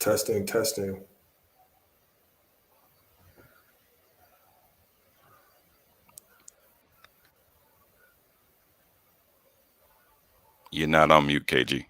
Testing, testing. You're not on mute, KG.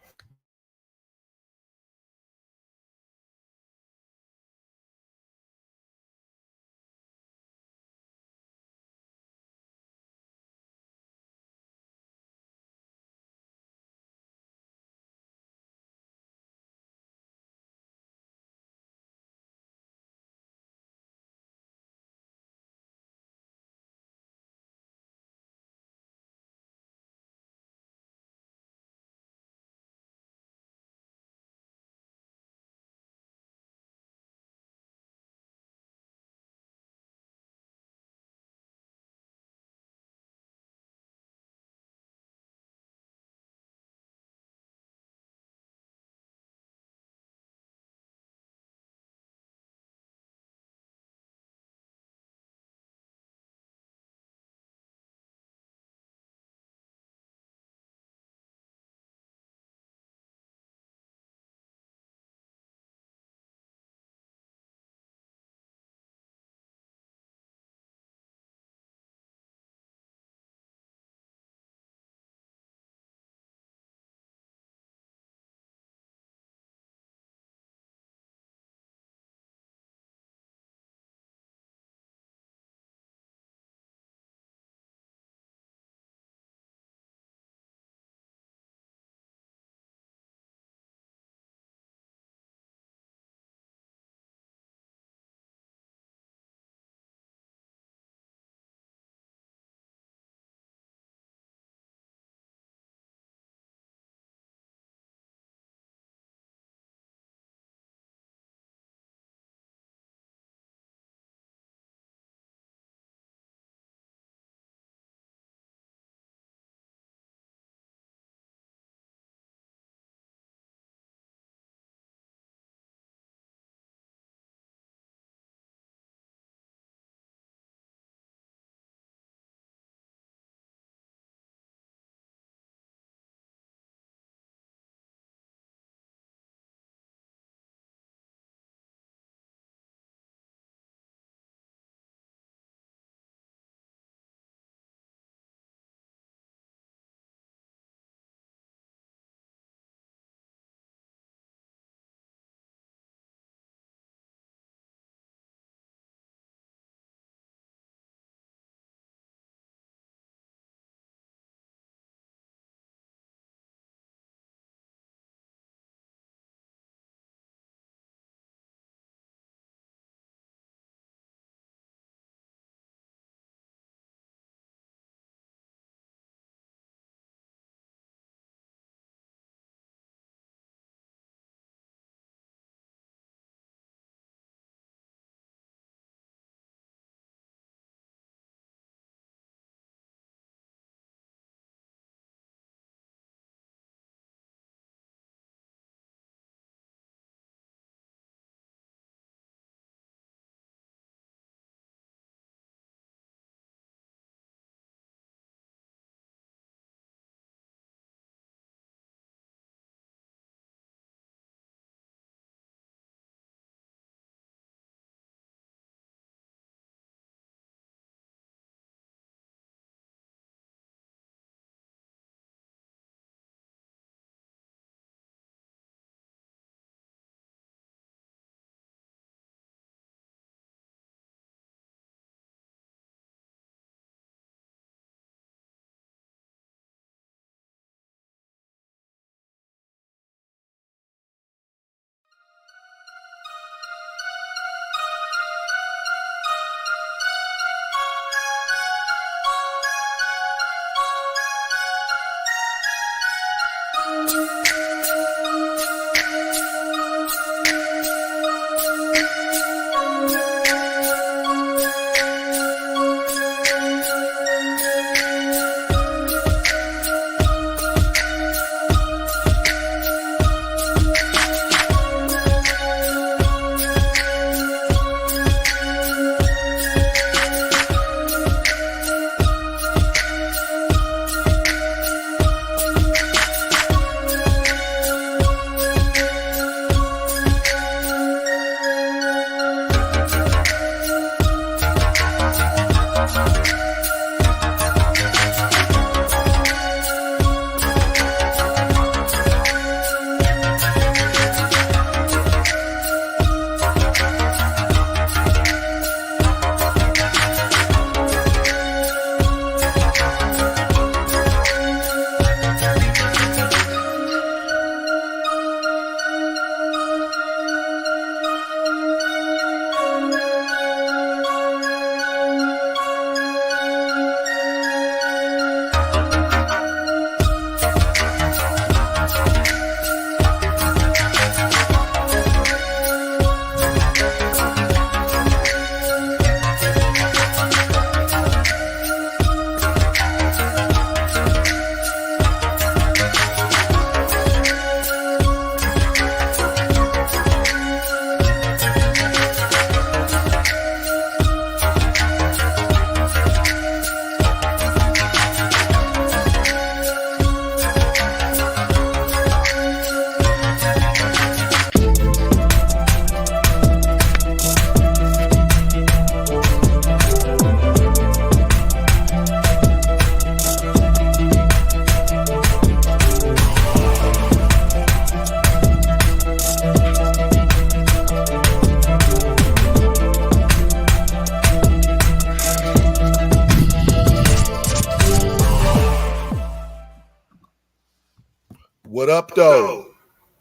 though?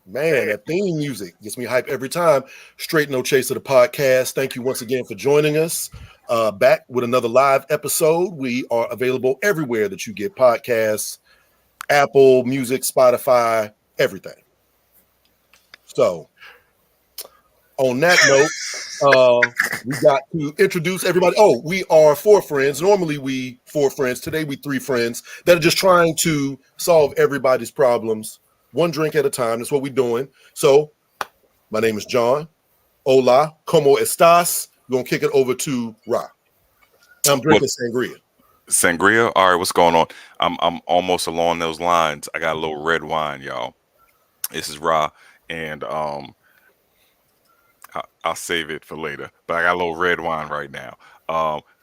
Man, that theme music gets me hype every time. Straight No Chaser, the podcast. Thank you once again for joining us. Back with another live episode. We are available everywhere that you get podcasts, Apple Music, Spotify, everything. So, on that note, we got to introduce everybody. Oh, we are four friends. Normally, we four friends. Today, we three friends that are just trying to solve everybody's problems one drink at a time. That's what we're doing. So, my name is John. Hola, ¿cómo estás? We're going to kick it over to Ra. I'm drinking sangria. Sangria. All right, what's going on? I'm almost along those lines. I got a little red wine, y'all. This is Ra, and I'll save it for later. But I got a little red wine right now.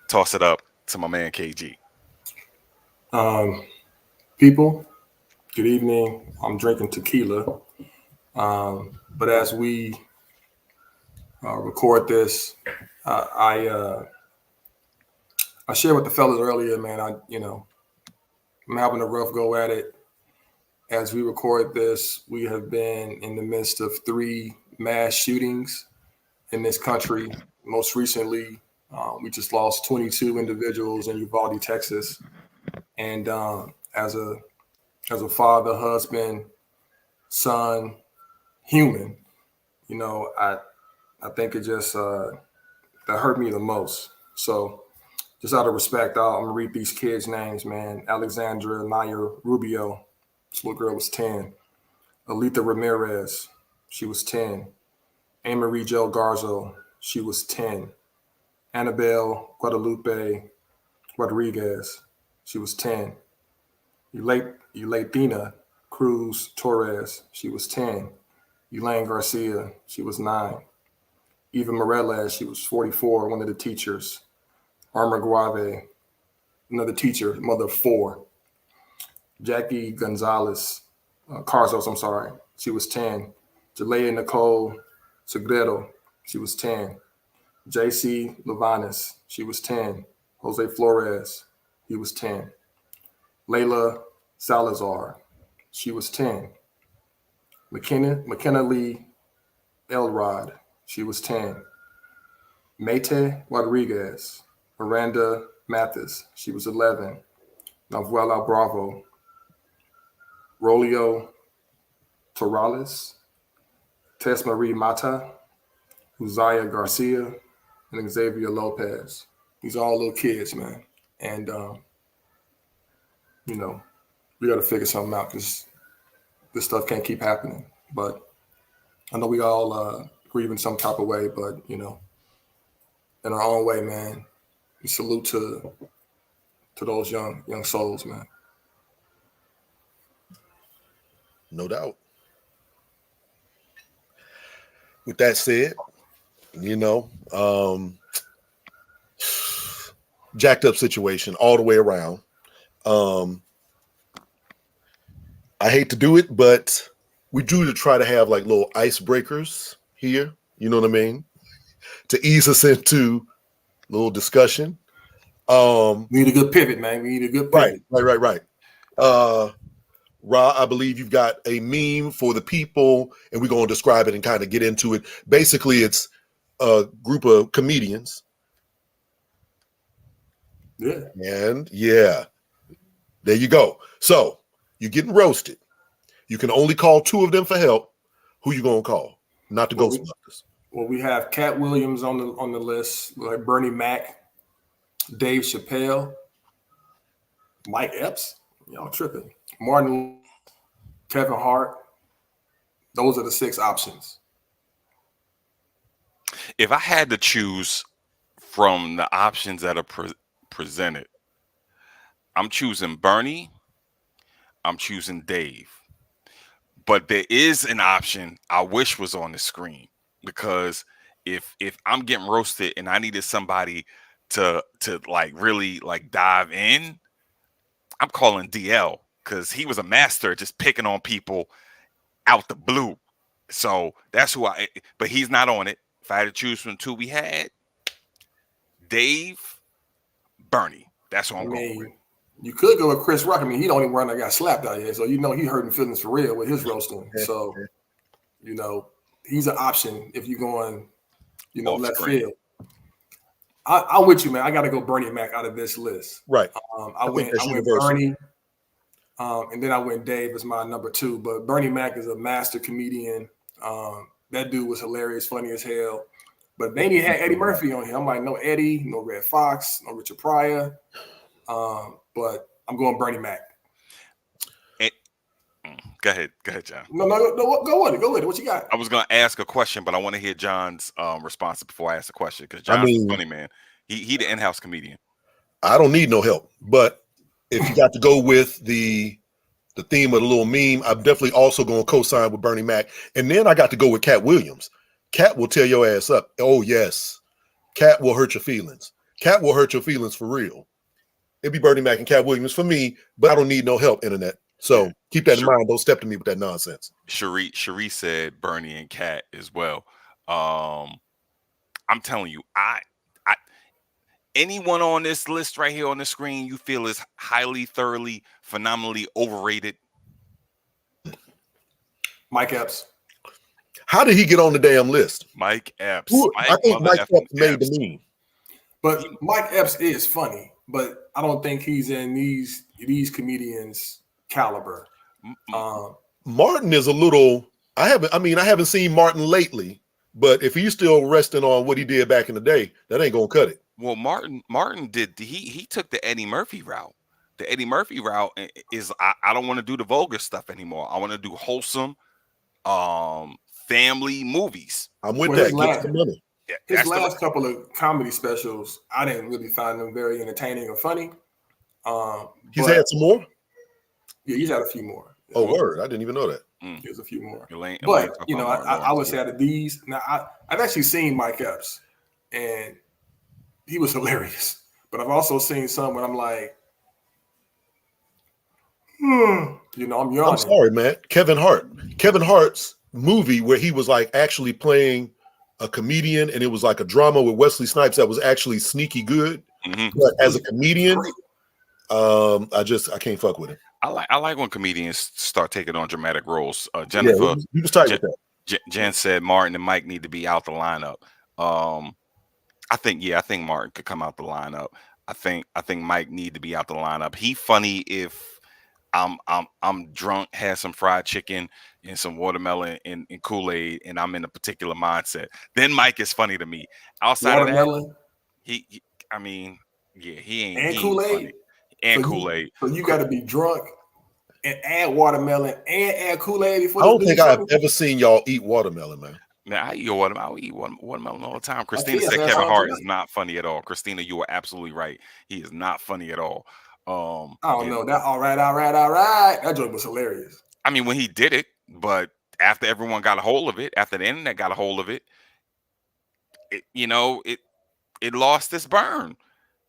Toss it up to my man KG. People, good evening. I'm drinking tequila. But as we record this, I shared with the fellas earlier, man. I'm having a rough go at it. As we record this, we have been in the midst of 3 mass shootings in this country. Most recently, we just lost 22 individuals in Uvalde, Texas. And as a father, husband, son, human, I think it just that hurt me the most. So just out of respect, I'm gonna read these kids' names, man. Alexandra Nair Rubio, this little girl was 10. Alita Ramirez, she was 10. Anne-Marie Jo Garzo, she was 10. Annabelle Guadalupe Rodriguez, she was 10. Elatina Cruz Torres, she was 10. Elaine Garcia, she was 9. Eva Morales, she was 44, one of the teachers. Arma Guave, another teacher, mother of 4. Jackie Gonzalez, Carzos, I'm sorry, she was 10. Jalea Nicole Segredo, she was 10. JC Levanis, she was 10. Jose Flores, he was 10. Layla Salazar, she was 10. McKenna Lee Elrod, she was 10. Mayte Rodriguez, Miranda Mathis, she was 11. Novuela Bravo, Rolio Torrales, Tess Marie Mata, Uzziah Garcia, and Xavier Lopez. These are all little kids, man. And, we got to figure something out because this stuff can't keep happening. But I know we all grieve in some type of way, but, in our own way, man, we salute to those young souls, man. No doubt. With that said, jacked up situation all the way around. I hate to do it, but we do try to have like little icebreakers here. You know what I mean? To ease us into a little discussion. We need a good pivot, man. We need a good pivot. Right. Ra, I believe you've got a meme for the people, and we're going to describe it and kind of get into it. Basically, it's a group of comedians. Yeah. And there you go. So you're getting roasted. You can only call 2 of them for help. Who you going to call? Not the Ghostbusters. Well, we have Cat Williams on the list, like Bernie Mac, Dave Chappelle, Mike Epps, y'all tripping, Martin, Kevin Hart. Those are the 6 options. If I had to choose from the options that are presented, I'm choosing Bernie. I'm choosing Dave. But there is an option I wish was on the screen, because if I'm getting roasted and I needed somebody to like really like dive in, I'm calling DL, because he was a master at just picking on people out the blue. So that's who but he's not on it. If I had to choose from 2 we had, Dave, Bernie. That's what I'm going with. You could go with Chris Rock. I mean, he the only one that got slapped out here, so you know he hurting feelings for real with his roasting. So, you know, he's an option if you're going, you know, left field. I'm with you, man. I got to go Bernie Mac out of this list. Right. I went Bernie, and then I went Dave as my number 2. But Bernie Mac is a master comedian. That dude was hilarious, funny as hell. But they didn't have Eddie Murphy on here. I'm like, no Eddie, no Red Fox, no Richard Pryor. But I'm going Bernie Mac. Go ahead, John. No, go with it. Go with it. What you got? I was going to ask a question, but I want to hear John's response before I ask the question because John's funny, man. He the in-house comedian. I don't need no help, but if you got to go with the theme of the little meme, I'm definitely also going to co-sign with Bernie Mac. And then I got to go with Cat Williams. Cat will tear your ass up. Oh, yes. Cat will hurt your feelings. Cat will hurt your feelings for real. It'd be Bernie Mac and Cat Williams for me, but I don't need no help, internet. So keep that in mind. Don't step to me with that nonsense. Cherie said Bernie and Cat as well. I'm telling you, I anyone on this list right here on the screen you feel is highly, thoroughly, phenomenally overrated? Mike Epps. How did he get on the damn list? Mike Epps. I think Mike Epps made the meme. But Mike Epps is funny, but I don't think he's in these comedians' caliber. Martin is a little. I haven't seen Martin lately, but if he's still resting on what he did back in the day, that ain't gonna cut it. Well, Martin did. He took the Eddie Murphy route. The Eddie Murphy route is I don't want to do the vulgar stuff anymore. I want to do wholesome, family movies. I'm with that. Get the money. His last couple of comedy specials, I didn't really find them very entertaining or funny. He's had some more. Yeah, he's had a few more. Oh, word! I didn't even know that. There's a few more. Elaine, but you know, I would say out of these, now I've actually seen Mike Epps, and he was hilarious. But I've also seen some where I'm like, you know, I'm yawning. I'm sorry, man. Kevin Hart's movie where he was like actually playing a comedian, and it was like a drama with Wesley Snipes that was actually sneaky good. But as a comedian, I can't fuck with it. I like when comedians start taking on dramatic roles. Jennifer, he was tight with that. Jen said Martin and Mike need to be out the lineup. I think Martin could come out the lineup. I think Mike need to be out the lineup. He funny if I'm drunk, had some fried chicken and some watermelon and Kool-Aid, and I'm in a particular mindset. Then Mike is funny to me. Outside watermelon? of that, he ain't. And he Kool-Aid? ain't funny. And Kool-Aid. So you got to be drunk and add watermelon and add Kool-Aid before. I don't think I've ever seen y'all eat watermelon, man. Man, I eat watermelon all the time. Christina said Kevin Hart is not funny at all. Christina, you are absolutely right. He is not funny at all. I don't know that. All right. That joke was hilarious. I mean, when he did it, but after everyone got a hold of it, after the internet got a hold of it, it lost its burn.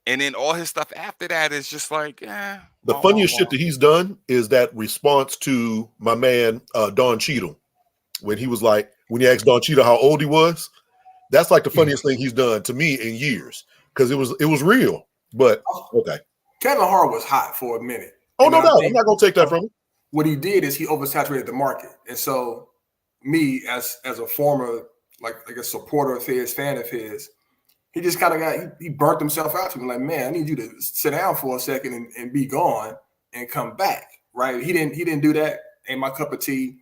And then all his stuff after that is just like, The funniest shit that he's done is that response to my man Don Cheadle when he was like, when he asked Don Cheadle how old he was. That's like the funniest thing he's done to me in years because it was real. But okay, Kevin Hart was hot for a minute. Oh, no doubt. I'm not gonna take that from him. What he did is he oversaturated the market, and so me as a former supporter of his, fan of his. He just kind of he burnt himself out to me. Like, man, I need you to sit down for a second and be gone and come back. Right? He didn't do that. Ain't my cup of tea.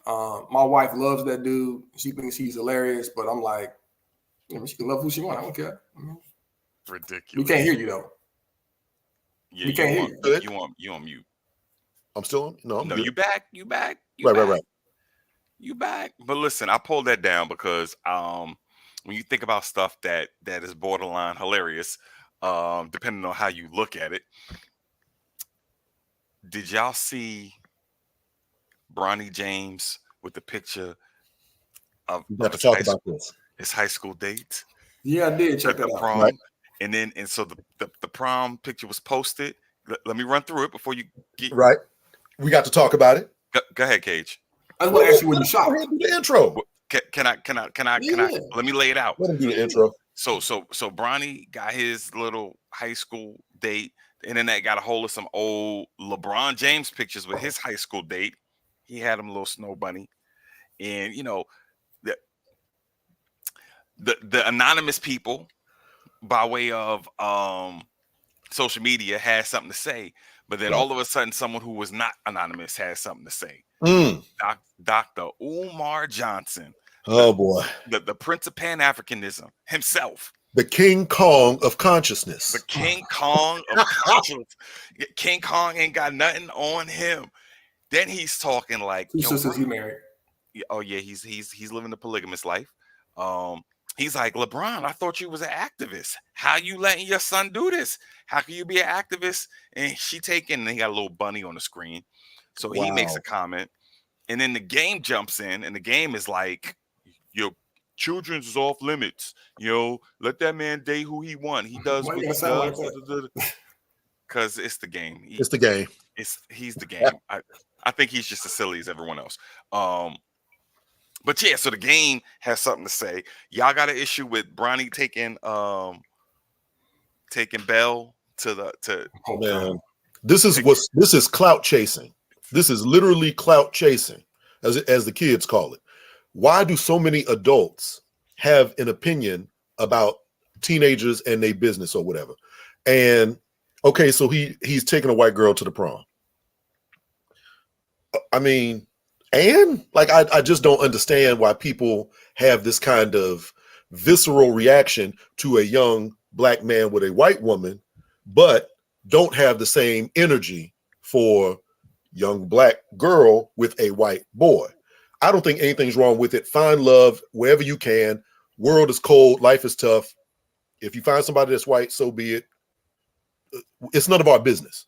My wife loves that dude. She thinks he's hilarious, but I'm like, she can love who she wants. I don't care. Ridiculous. We can't hear you though. Yeah, we can't hear you. You on mute. I'm still on. No, you back. Right. You back. But listen, I pulled that down because when you think about stuff that is borderline hilarious, depending on how you look at it, did y'all see Bronny James with the picture of his high school date? Yeah, I did check that out. Prom. Right. And so the prom picture was posted. Let me run through it before you get right. We got to talk about it. Go ahead, Cage. I was going to ask you when you shot. Do the intro. Can I? Let me lay it out. Let him do the intro. So Bronny got his little high school date internet got a hold of some old LeBron James pictures with his high school date. He had him a little snow bunny, and the anonymous people by way of social media had something to say, but then all of a sudden someone who was not anonymous has something to say. Dr. Umar Johnson, boy, the Prince of Pan-Africanism himself, the King Kong of consciousness, the King Kong of conscience. King Kong ain't got nothing on him. Then he's talking like, two sisters he married. Oh yeah, he's living the polygamous life. He's like, LeBron, I thought you was an activist. How you letting your son do this? How can you be an activist? And she taking, and he got a little bunny on the screen. So he makes a comment. And then the game jumps in, and the game is like, your children's is off limits. Let that man date who he want. He does what he does. Because it's the game. It's the game. He's the game. I think he's just as silly as everyone else. But yeah, so the game has something to say. Y'all got an issue with Bronny taking Bell to man. This is clout chasing. This is literally clout chasing, as the kids call it. Why do so many adults have an opinion about teenagers and their business or whatever? And okay, so he's taking a white girl to the prom. I mean, and like I just don't understand why people have this kind of visceral reaction to a young black man with a white woman, but don't have the same energy for young black girl with a white boy. I don't think anything's wrong with it. Find love wherever you can. World is cold. Life is tough. If you find somebody that's white, so be it. It's none of our business.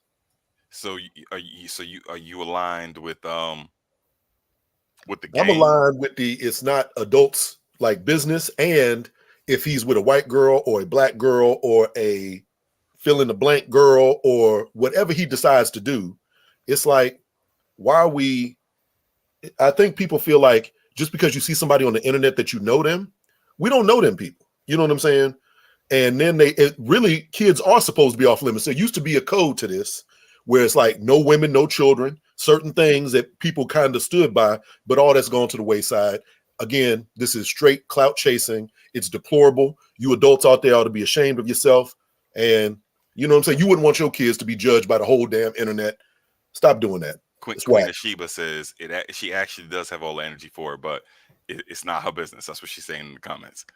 So are you aligned with the game? I'm aligned with it's not adults like business. And if he's with a white girl or a black girl or a fill in the blank girl or whatever he decides to do, it's like, why are we? I think people feel like just because you see somebody on the internet that you know them, we don't know them people. You know what I'm saying? And then really, kids are supposed to be off limits. There used to be a code to this where it's like no women, no children, certain things that people kind of stood by, but all that's gone to the wayside. Again, this is straight clout chasing. It's deplorable. You adults out there ought to be ashamed of yourself. And you know what I'm saying? You wouldn't want your kids to be judged by the whole damn internet. Stop doing that. Queen of Sheba says she actually does have all the energy for it, but it's not her business. That's what she's saying in the comments.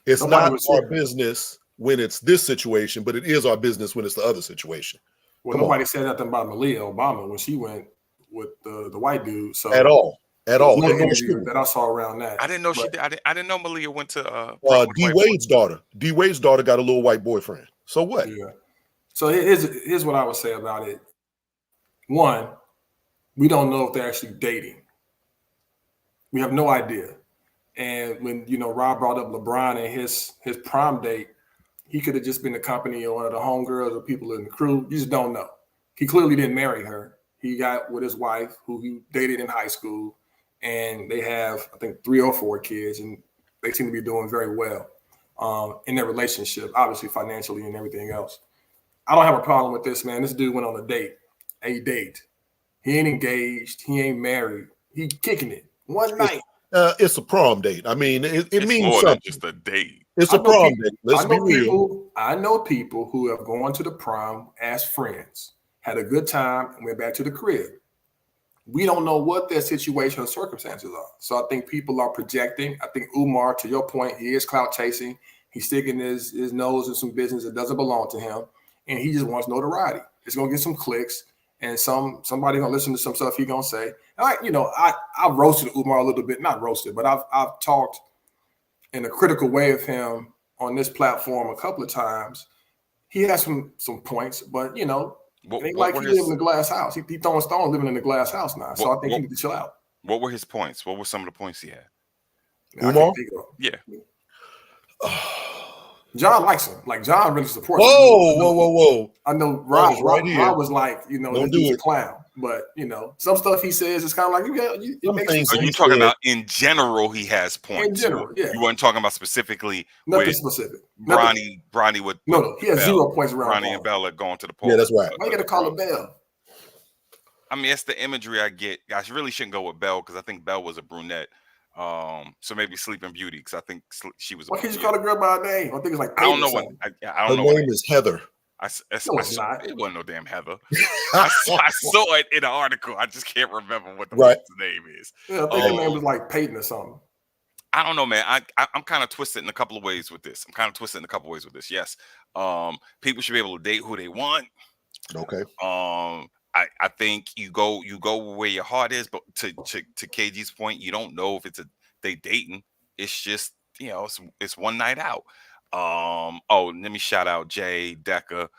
It's not our business when it's this situation, but it is our business when it's the other situation. Well, nobody said nothing about Malia Obama when she went with the white dude. So at all. That I saw around that. I didn't know she did. I didn't know Malia went to D Wade's daughter. D Wade's daughter got a little white boyfriend. So what? Yeah. So here's what I would say about it. One, we don't know if they're actually dating. We have no idea. And when Rob brought up LeBron and his prom date, he could have just been the company of one of the homegirls or people in the crew. You just don't know. He clearly didn't marry her. He got with his wife, who he dated in high school, and they have, I think, 3 or 4 kids, and they seem to be doing very well in their relationship, obviously financially and everything else. I don't have a problem with this, man. This dude went on a date. He ain't engaged. He ain't married. He kicking it one night. It's a prom date. I mean, it means more something. than just a date. It's a prom date. Let's be real. I know people who have gone to the prom as friends, had a good time, and went back to the crib. We don't know what their situation or circumstances are. So I think people are projecting. I think Umar, to your point, he is clout chasing. He's sticking his nose in some business that doesn't belong to him, and he just wants notoriety. It's gonna get some clicks. And somebody gonna listen to some stuff he gonna say. I roasted Umar a little bit, not roasted, but I've talked in a critical way of him on this platform a couple of times. He has some points, but it ain't like he live in a glass house. He throwing stones living in a glass house now. So I think he need to chill out. What were his points? What were some of the points he had? Umar? Yeah. John likes him. Like John really supports him. Whoa. I know Rob was like, this dude's a clown. But some stuff he says is kind of like it makes things Are you sense. talking about in general? He has points. In general, yeah. You weren't talking about specifically Nothing with specific. Bronny with No. He has Bell. 0 points around. Bronny and Bella going to the poll. Yeah, that's right. Why you got to call it Bell? I mean, it's the imagery I get. I really shouldn't go with Belle because I think Belle was a brunette. So maybe Sleeping Beauty because I think she was. Why can't you call the girl by her name? I think it's like I don't know what. I don't know. Her name is Heather. It wasn't no damn Heather. I saw it in an article. I just can't remember what the name is. Yeah, I think her name was like Peyton or something. I don't know, man. I'm kind of twisted in a couple of ways with this. Yes. People should be able to date who they want. Okay. I think you go where your heart is, but to KG's point, you don't know if they dating. It's just it's one night out. Let me shout out Jay, Decca,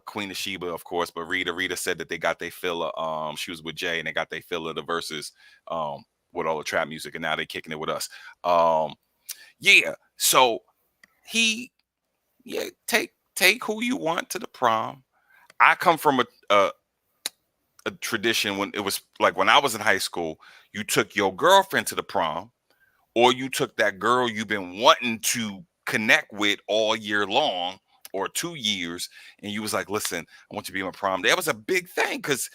Queen of Sheba, of course, but Rita said that they got their fill of she was with Jay and they got their fill of the verses with all the trap music, and now they kicking it with us. So take who you want to the prom. I come from a tradition when it was like when I was in high school, you took your girlfriend to the prom, or you took that girl you've been wanting to connect with all year long or 2 years, and you was like, listen, I want you to be my prom. That was a big thing because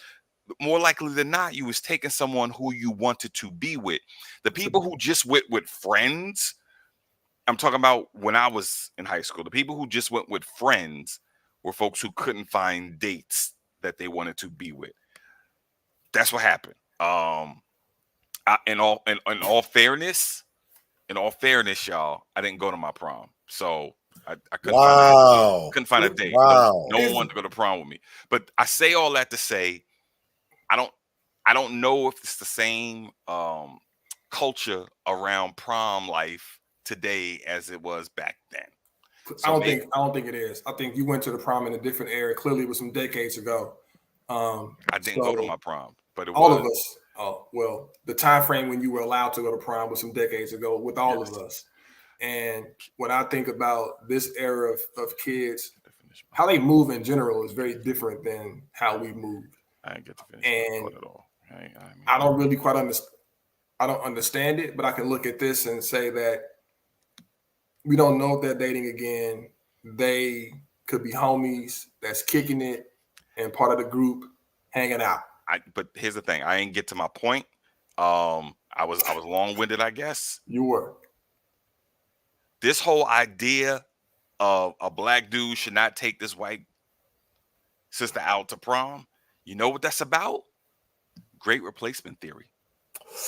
more likely than not, you was taking someone who you wanted to be with. The people who just went with friends, I'm talking about when I was in high school, the people who just went with friends were folks who couldn't find dates that they wanted to be with. That's what happened. In all fairness, y'all, I didn't go to my prom, so I couldn't find a date. Wow. No one wanted to go to prom with me. But I say all that to say, I don't know if it's the same culture around prom life today as it was back then. So I don't think it is. I think you went to the prom in a different era. Clearly, it was some decades ago. I didn't go to my prom, but all of us. Oh well, the time frame when you were allowed to go to prom was some decades ago with all of us. And when I think about this era of kids, how they move in general is very different than how we moved. I didn't get to finish and at all. I don't really quite understand. I don't understand it, but I can look at this and say that we don't know if they're dating again. They could be homies that's kicking it and part of the group hanging out. But here's the thing. I didn't get to my point. I was long-winded, I guess. You were. This whole idea of a black dude should not take this white sister out to prom. You know what that's about? Great replacement theory.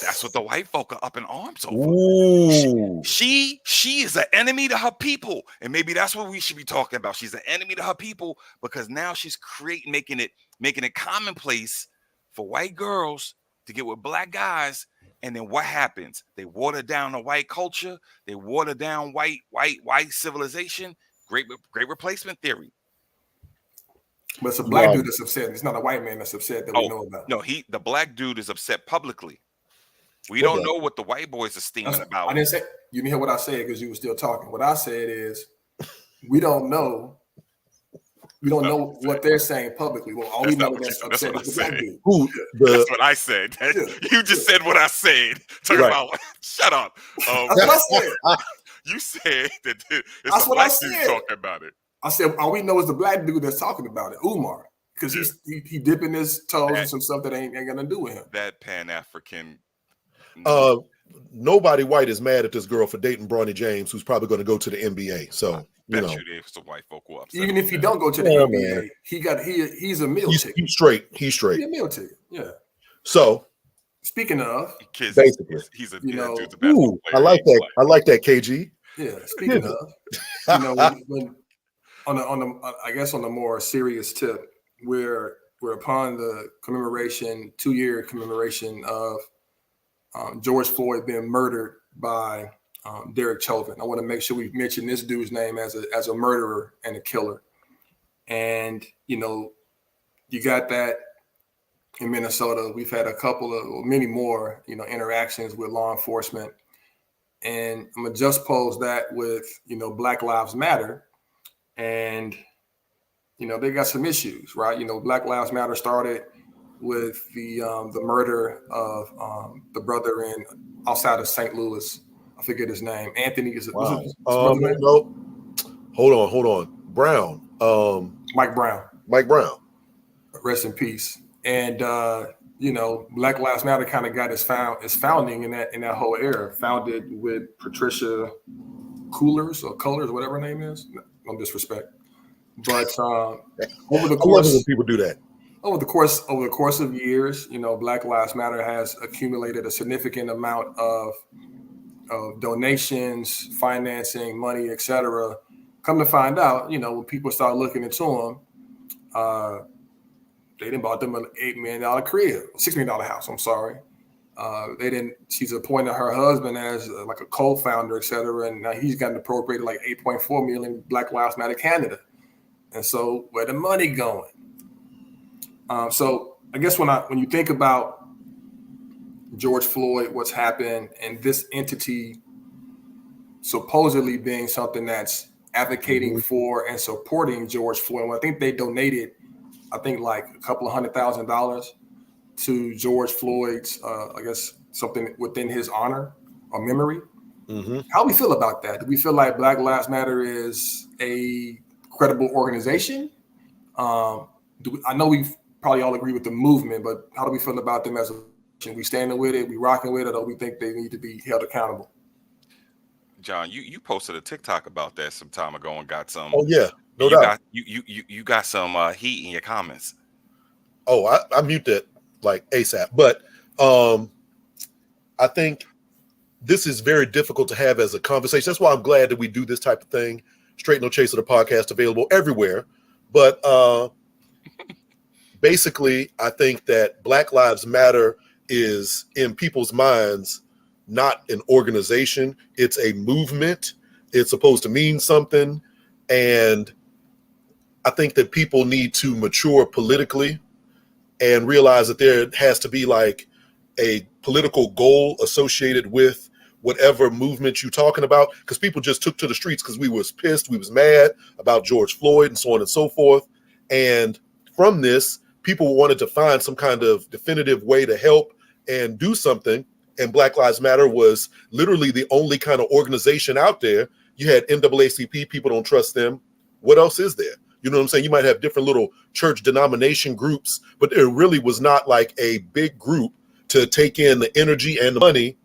That's what the white folk are up in arms over. Ooh. She is an enemy to her people, and maybe that's what we should be talking about. She's an enemy to her people because now she's making it commonplace for white girls to get with black guys. And then what happens? They water down the white culture. They water down white civilization. Great replacement theory. But it's a black dude that's upset. It's not a white man that's upset that we know about. No, the black dude is upset publicly. We don't know what the white boys are steaming about. I didn't say you didn't hear what I said because you were still talking. What I said is we don't know. We don't know what they're saying publicly. Well, all we know is that's upset is the black dude. That's what I said. You just said what I said. Talking about shut up. That's what I said. You said that it's a black dude talking about it. I said all we know is the black dude that's talking about it, Umar, because he dipping his toes in some stuff that ain't gonna do with him. That Pan-African. Nobody white is mad at this girl for dating Bronny James, who's probably going to go to the NBA. So there's some white folk who upset. Even if he don't go to the NBA, he's a meal ticket. He's straight. He's a meal ticket. Yeah. So speaking of, basically, he's a player. I like that. I like that, KG. Yeah. Speaking of, when on the more serious tip, we're upon the 2-year commemoration of George Floyd being murdered by Derek Chauvin. I want to make sure we mention this dude's name as a murderer and a killer. And you got that in Minnesota. We've had many more interactions with law enforcement, and I'm gonna just pose that with Black Lives Matter, and they got some issues, right? Black Lives Matter started with the murder of the brother in outside of St. Louis. I forget his name. Anthony is it? Was it Wow. his brother's No, name? no. Hold on. Brown. Mike Brown. Mike Brown. Rest in peace. And Black Lives Matter kind of got its founding in that whole era. Founded with Patricia Cullors, whatever her name is. No disrespect, but over the I love it when course people do that. over the course of years, Black Lives Matter has accumulated a significant amount of donations, financing, money, etc. Come to find out, when people start looking into them, they didn't bought them an $8 million crib, $6 million house. I'm sorry. They didn't. She's appointed her husband as like a co-founder, etc. And now he's gotten appropriated like 8.4 million Black Lives Matter Canada. And so where the money going? So I guess when you think about George Floyd, what's happened, and this entity supposedly being something that's advocating for and supporting George Floyd, I think they donated, like a couple of $100,000 to George Floyd's, I guess something within his honor or memory. Mm-hmm. How do we feel about that? Do we feel like Black Lives Matter is a credible organization? I know we probably all agree with the movement, but how do we feel about them as a organization? We standing with it, we rocking with it, or we think they need to be held accountable? John, you posted a TikTok about that some time ago and got some. Oh yeah, no You doubt. got you got some heat in your comments. Oh, I mute that like ASAP. But I think this is very difficult to have as a conversation. That's why I'm glad that we do this type of thing. Straight No Chaser, the podcast, available everywhere. But basically, I think that Black Lives Matter is in people's minds not an organization. It's a movement. It's supposed to mean something. And I think that people need to mature politically and realize that there has to be like a political goal associated with whatever movement you're talking about, because people just took to the streets because we was pissed, we was mad about George Floyd and so on and so forth. And from this, people wanted to find some kind of definitive way to help and do something. And Black Lives Matter was literally the only kind of organization out there. You had NAACP, people don't trust them. What else is there? You know what I'm saying? You might have different little church denomination groups, but there really was not like a big group to take in the energy and the money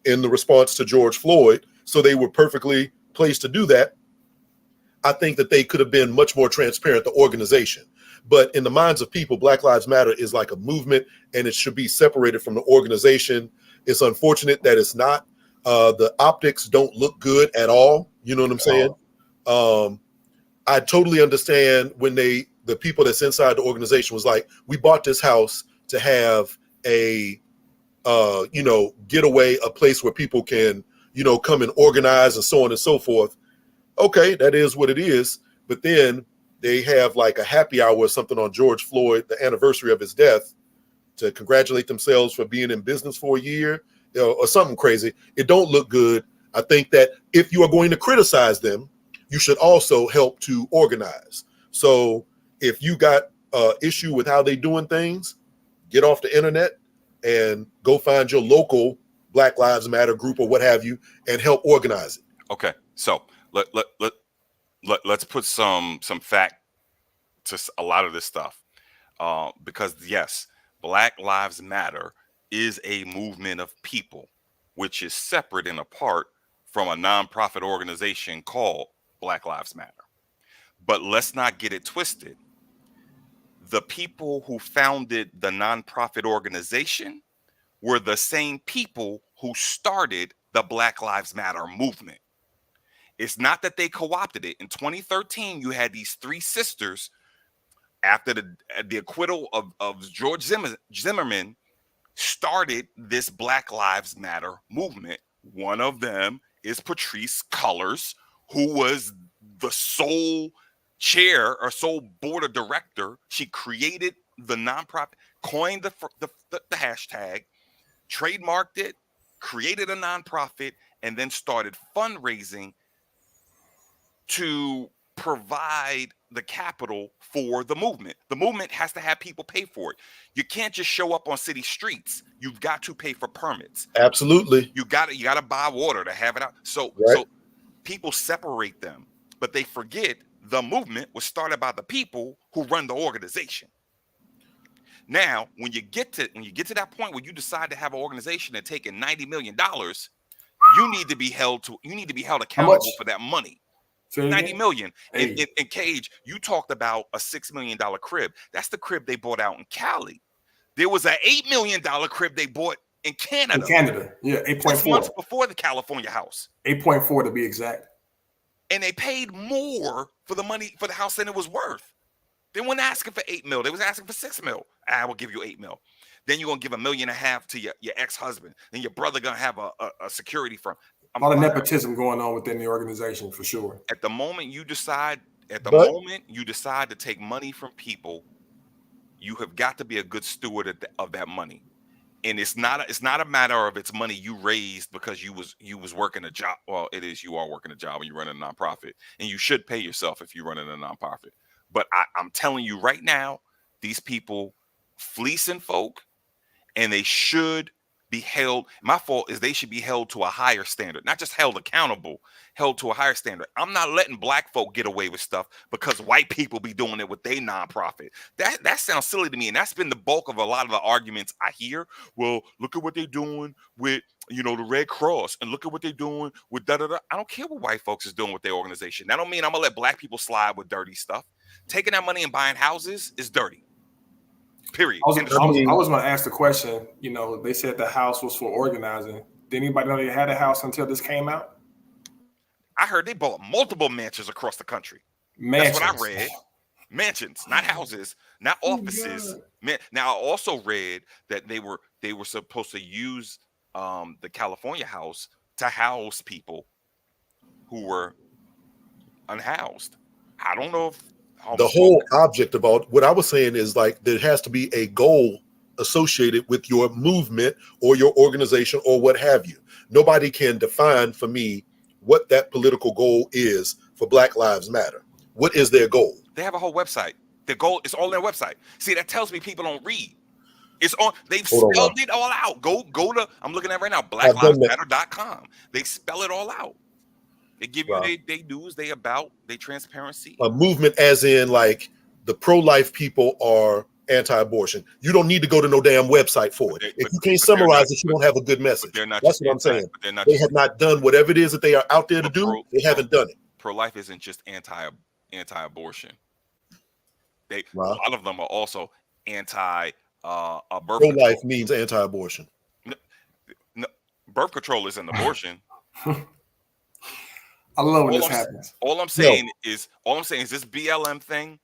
in the response to George Floyd. So they were perfectly placed to do that. I think that they could have been much more transparent, the organization. But in the minds of people, Black Lives Matter is like a movement and it should be separated from the organization. It's unfortunate that it's not. The optics don't look good at all. You know what I'm saying? I totally understand when the people that's inside the organization was like, we bought this house to have a, getaway, a place where people can, come and organize and so on and so forth. Okay, that is what it is. But then they have like a happy hour or something on George Floyd, the anniversary of his death, to congratulate themselves for being in business for a year, or something crazy. It don't look good. I think that if you are going to criticize them, you should also help to organize. So if you got issue with how they doing things, get off the internet and go find your local Black Lives Matter group or what have you and help organize it. Okay, so let's put some fact to a lot of this stuff, because yes, Black Lives Matter is a movement of people, which is separate and apart from a nonprofit organization called Black Lives Matter. But let's not get it twisted. The people who founded the nonprofit organization were the same people who started the Black Lives Matter movement. It's not that they co-opted it. In 2013, you had these three sisters after the acquittal of George Zimmerman started this Black Lives Matter movement. One of them is Patrice Cullors, who was the sole chair or sole board of director. She created the nonprofit, coined the hashtag, trademarked it, created a nonprofit, and then started fundraising to provide the capital for the movement. The movement has to have people pay for it. You can't just show up on city streets. You've got to pay for permits. Absolutely. You got to buy water to have it out. So people separate them, but they forget the movement was started by the people who run the organization. Now, when you get to that point where you decide to have an organization and take in $90 million, you need to be held accountable for that money. 90 million. Hey. In Cage, you talked about a $6 million crib. That's the crib they bought out in Cali. There was an $8 million crib they bought in Canada. Yeah, 8.4. 6 months before the California house. 8.4 to be exact. And they paid more for the money for the house than it was worth. They weren't asking for 8 mil. They was asking for 6 mil. I will give you 8 mil. Then you're gonna give $1.5 million to your ex-husband. Then your brother gonna have a security firm. A lot of nepotism going on within the organization for sure. At the moment you decide to take money from people, you have got to be a good steward of that money. And it's not a matter of it's money you raised because you was working a job. Well, it is, you are working a job when you're running a nonprofit, and you should pay yourself if you're running a nonprofit. But I'm telling you right now, these people fleecing folk, and they should be held. My fault is they should be held to a higher standard, not just held accountable, held to a higher standard. I'm not letting black folk get away with stuff because white people be doing it with their nonprofit. That sounds silly to me, and that's been the bulk of a lot of the arguments I hear. Well, look at what they're doing with the Red Cross, and look at what they're doing with da-da-da. I don't care what white folks is doing with their organization. That don't mean I'm gonna let black people slide with dirty stuff. Taking that money and buying houses is dirty. Period. I was going to ask the question. They said the house was for organizing. Did anybody know they had a house until this came out? I heard they bought multiple mansions across the country. Mansions. That's what I read. Mansions, not houses, not offices. Now I also read that they were supposed to use the California house to house people who were unhoused. I don't know if the whole object about what I was saying is like there has to be a goal associated with your movement or your organization or what have you. Nobody can define for me what that political goal is for Black Lives Matter. What is their goal? They have a whole website. The goal is all on their website. See, that tells me people don't read. It's on. They've spelled it all out. Go to. I'm looking at right now. BlackLivesMatter.com. They spell it all out. They give you they news, they transparency. A movement as in like the pro-life people are anti-abortion. You don't need to go to no damn website for it. If you can't summarize it, you don't have a good message. That's what I'm saying. They have not done whatever it is that they are out there to do. They haven't done it. Pro-life isn't just anti-abortion. A lot of them are also anti birth pro-life means anti-abortion. No, birth control isn't abortion. I love when this happens. All I'm saying is this BLM thing.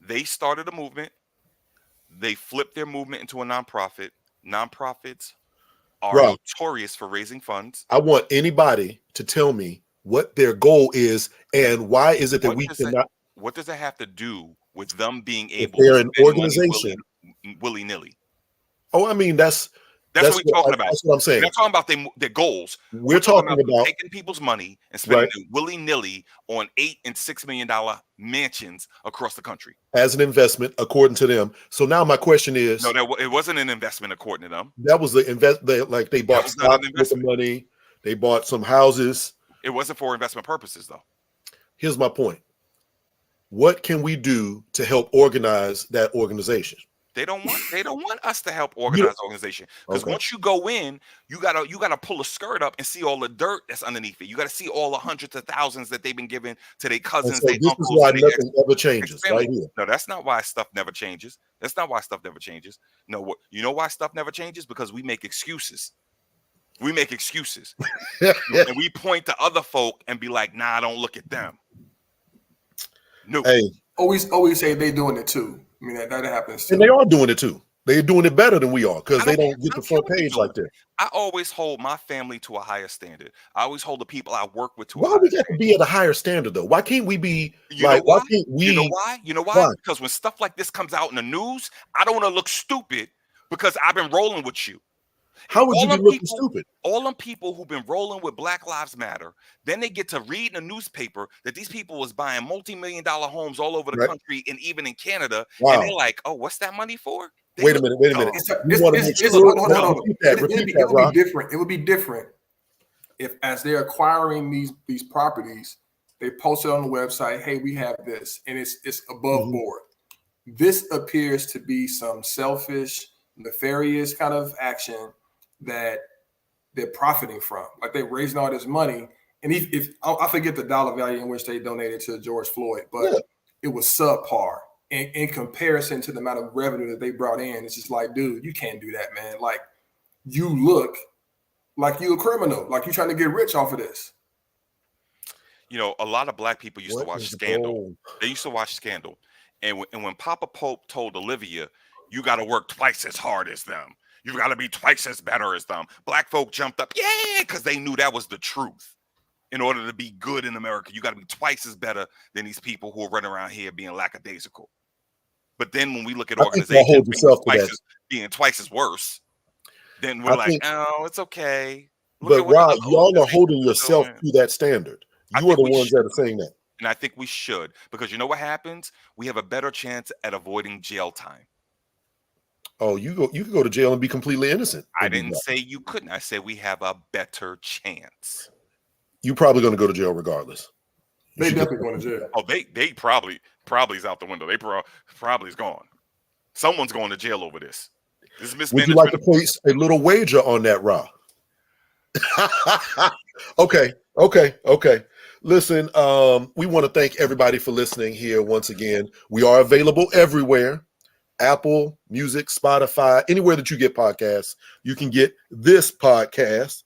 They started a movement. They flipped their movement into a nonprofit. Nonprofits are notorious for raising funds. I want anybody to tell me what their goal is and why is it that we cannot. What does that have to do with them being able to spend an organization willy-nilly? Oh, I mean that's what we're talking about. That's what I'm saying. We're not talking about their goals. We're talking about taking people's money and spending it willy-nilly on $8 and $6 million mansions across the country as an investment, according to them. So now my question is: no, it wasn't an investment according to them. That was the they bought stock with the money. They bought some houses. It wasn't for investment purposes, though. Here's my point: what can we do to help organize that organization? They don't want us to help organize the organization, because once you go in, you gotta pull a skirt up and see all the dirt that's underneath it. You gotta see all the hundreds of thousands that they've been giving to their cousins. So this is why nothing ever changes, right here. No, that's not why stuff never changes. That's not why stuff never changes. No, you know why stuff never changes? Because we make excuses. We make excuses, and we point to other folk and be like, "Nah, don't look at them." No, hey, always say they doing it too. I mean, that happens too. And they are doing it too. They're doing it better than we are because they don't get the front page like that. I always hold my family to a higher standard. I always hold the people I work with to a higher standard. Why we got to be at a higher standard though? Why can't we be why can't we? You know why? You know why? Because when stuff like this comes out in the news, I don't want to look stupid because I've been rolling with you. How would you All be them looking people, stupid? all them people who've been rolling with Black Lives Matter, then they get to read in a newspaper that these people was buying multi-million-dollar homes all over the Right. country and even in Canada, and they're Wow. like, "Oh, what's that money for?" They Wait a look minute. Wait a minute. dumb. You want to make It's sure. hold on. Repeat that. Repeat that, It would Rock. be different. It would be different if, as they're acquiring these properties, they post it on the website. Hey, we have this, and it's above board. This appears to be some selfish, nefarious kind of action that they're profiting from. Like they're raising all this money, and if I forget the dollar value in which they donated to George Floyd, but it was subpar in comparison to the amount of revenue that they brought in. It's just like, dude, you can't do that, man. Like, you look like you a criminal, like you trying to get rich off of this. You know, a lot of black people used to watch Scandal. They used to watch Scandal, and when Papa Pope told Olivia, "You got to work twice as hard as them. You got to be twice as better as them," black folk jumped up, yeah, because they knew that was the truth. In order to be good in America, you got to be twice as better than these people who are running around here being lackadaisical. But then when we look at organizations being twice as worse, then we're like, oh, it's okay. But Rob, y'all are holding yourself to that standard. You are the ones that are saying that. And I think we should, because you know what happens? We have a better chance at avoiding jail time. Oh, you could go to jail and be completely innocent. I didn't say you couldn't. I said we have a better chance. You're probably going to go to jail regardless. They definitely going to jail. Oh, they probably is out the window. They probably is gone. Someone's going to jail over this. This is mismanagement. Would you like to place a little wager on that, Rob? Okay. Listen, we want to thank everybody for listening here once again. We are available everywhere. Apple Music, Spotify, anywhere that you get podcasts, you can get this podcast.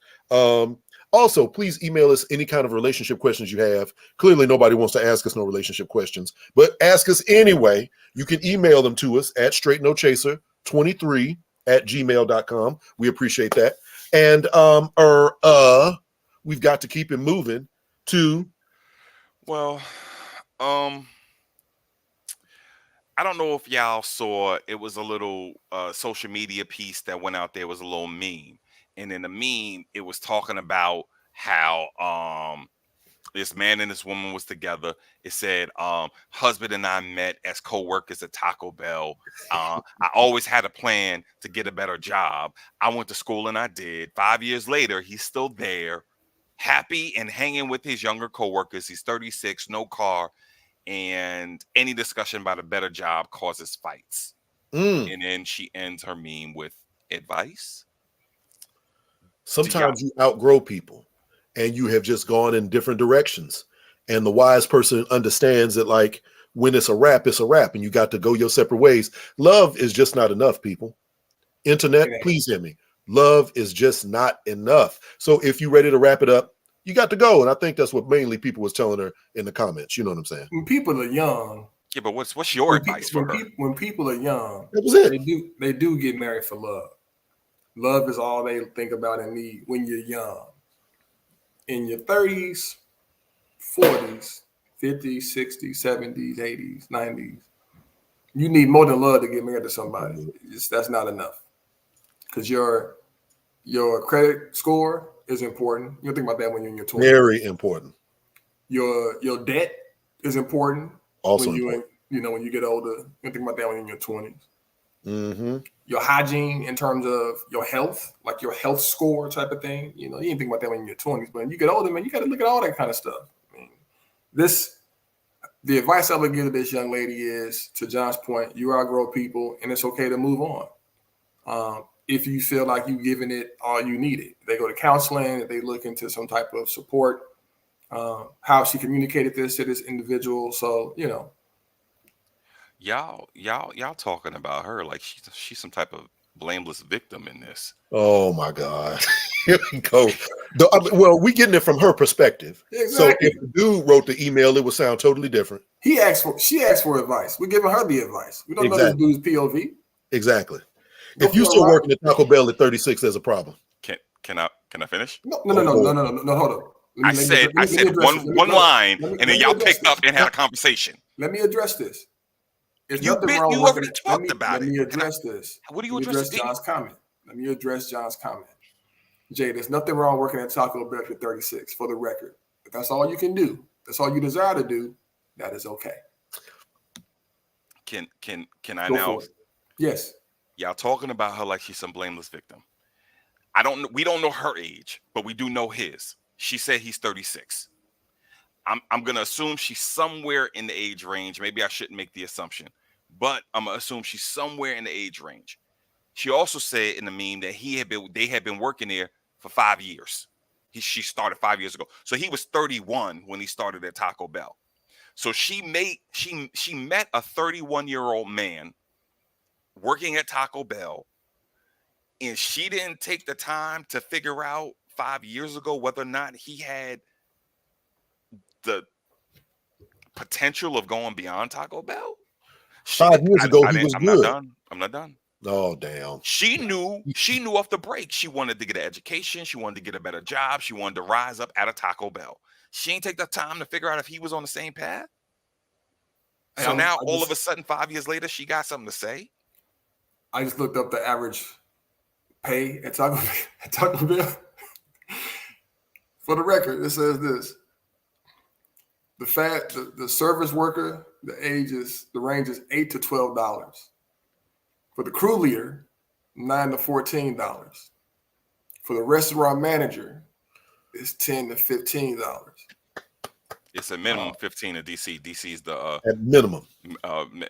Also, please email us any kind of relationship questions you have. Clearly, nobody wants to ask us no relationship questions, but ask us anyway. You can email them to us at straightnochaser23@gmail.com. We appreciate that. And we've got to keep it moving to. Well, I don't know if y'all saw, it was a little social media piece that went out there. It was a little meme. And in the meme, it was talking about how this man and this woman was together. It said, husband and I met as co-workers at Taco Bell. I always had a plan to get a better job. I went to school and I did. 5 years later, he's still there, happy and hanging with his younger co-workers. He's 36, no car. And any discussion about a better job causes fights. And then she ends her meme with advice. Sometimes you outgrow people and you have just gone in different directions. And the wise person understands that, like, when it's a wrap, and you got to go your separate ways. Love is just not enough, people. Internet, please hear me. Love is just not enough. So if you're ready to wrap it up, you got to go. And I think that's what mainly people was telling her in the comments. You know what I'm saying? When people are young. Yeah, but what's your advice for her? When people are young, that was it. They do get married for love. Love is all they think about and need when you're young. In your 30s, 40s, 50s, 60s, 70s, 80s, 90s, you need more than love to get married to somebody. That's not enough. Because your credit score is important. You think about that when you're in your 20s. Very important. Your debt is important. Also when when you get older. You think about that when you're in your 20s. Mm-hmm. Your hygiene in terms of your health, like your health score type of thing. You didn't think about that when you're in your 20s, but when you get older, man, you got to look at all that kind of stuff. I mean, the advice I would give to this young lady is, to John's point, you outgrow people and it's okay to move on. If you feel like you've given it all you needed, they go to counseling, they look into some type of support, how she communicated this to this individual. So, Y'all talking about her like she's some type of blameless victim in this. Oh my God. Here we go. Well, we getting it from her perspective. Exactly. So if the dude wrote the email, it would sound totally different. She asked for advice. We're giving her the advice. We don't know this dude's POV. Exactly. If you still working at Taco Bell at 36, there's a problem. Can I finish? No, hold on. I said one line, and then y'all picked up and had a conversation. Let me address this. You already talked about it. Let me address this. What do you address? John's comment. let me address John's comment. Jay, there's nothing wrong working at Taco Bell at 36, for the record. If that's all you can do, that's all you desire to do, that is okay. Can I Go now? for it. Yes. Y'all talking about her like she's some blameless victim. We don't know her age, but we do know his. She said he's 36. I'm gonna assume she's somewhere in the age range. Maybe I shouldn't make the assumption, but I'm gonna assume she's somewhere in the age range. She also said in the meme that they had been working there for 5 years. She started 5 years ago, so he was 31 when he started at Taco Bell. So she met a 31-year-old man working at Taco Bell, and she didn't take the time to figure out 5 years ago whether or not he had the potential of going beyond Taco Bell. 5 years ago, he was I'm good. not done. I'm not done. Oh, damn. She knew off the break. She wanted to get an education. She wanted to get a better job. She wanted to rise up at a Taco Bell. She ain't take the time to figure out if he was on the same path. So now, all of a sudden, 5 years later, she got something to say. I just looked up the average pay at Taco Bell. For the record, it says this. The service worker, the range is $8 to $12. For the crew leader, $9 to $14. For the restaurant manager, it's $10 to $15. It's a minimum 15 in DC. DC is the at minimum.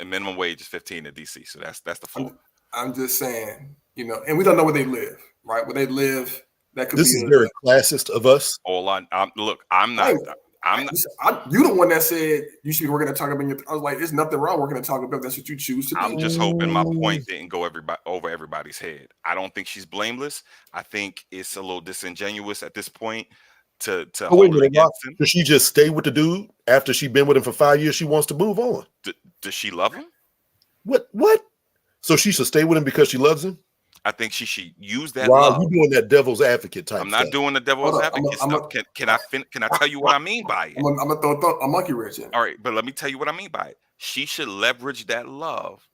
Minimum wage is 15 in DC. So that's the floor. I'm just saying, and we don't know where they live, right? Where they live, that could this be. This is very classist of us. I'm not. You the one that said you should be working at Taco Bell. I was like, there's nothing wrong working at Taco Bell. That's what you choose to do. I'm just hoping my point didn't go over everybody's head. I don't think she's blameless. I think it's a little disingenuous at this point to hold it against him. Does she just stay with the dude after she's been with him for 5 years? She wants to move on. Does she love him? What? So she should stay with him because she loves him? I think she should use that. Wow, love. you doing that devil's advocate type. I'm not stuff. doing the devil's advocate stuff. Can I tell you what I mean by it? I'm gonna throw a monkey wrench in. All right, but let me tell you what I mean by it. She should leverage that love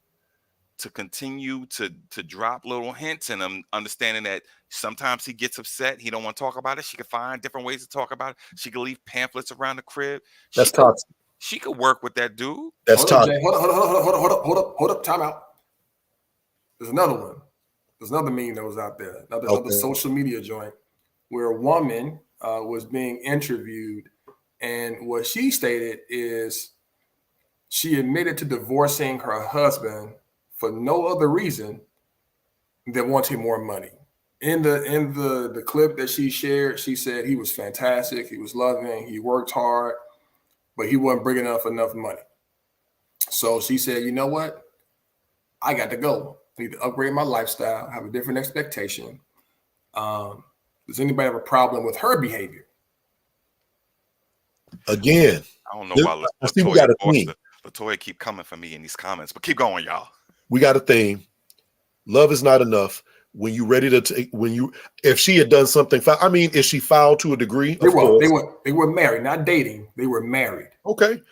to continue to drop little hints and understanding that sometimes he gets upset. He don't want to talk about it. She can find different ways to talk about it. She can leave pamphlets around the crib. That's toxic. She could work with that dude. That's toxic. Hold up. Time out. There's another one. There's another meme that was out there. Another social media joint where a woman was being interviewed, and what she stated is she admitted to divorcing her husband for no other reason than wanting more money. In the clip that she shared, she said he was fantastic, he was loving, he worked hard, but he wasn't bringing up enough money. So she said, you know what? I got to go. I need to upgrade my lifestyle, have a different expectation. Does anybody have a problem with her behavior? Again, I don't know why Latoya keep coming for me in these comments, but keep going, y'all. We got a theme. Love is not enough. When you ready to take, if she had done something, is she foul to a degree? They were married, not dating. They were married. Okay.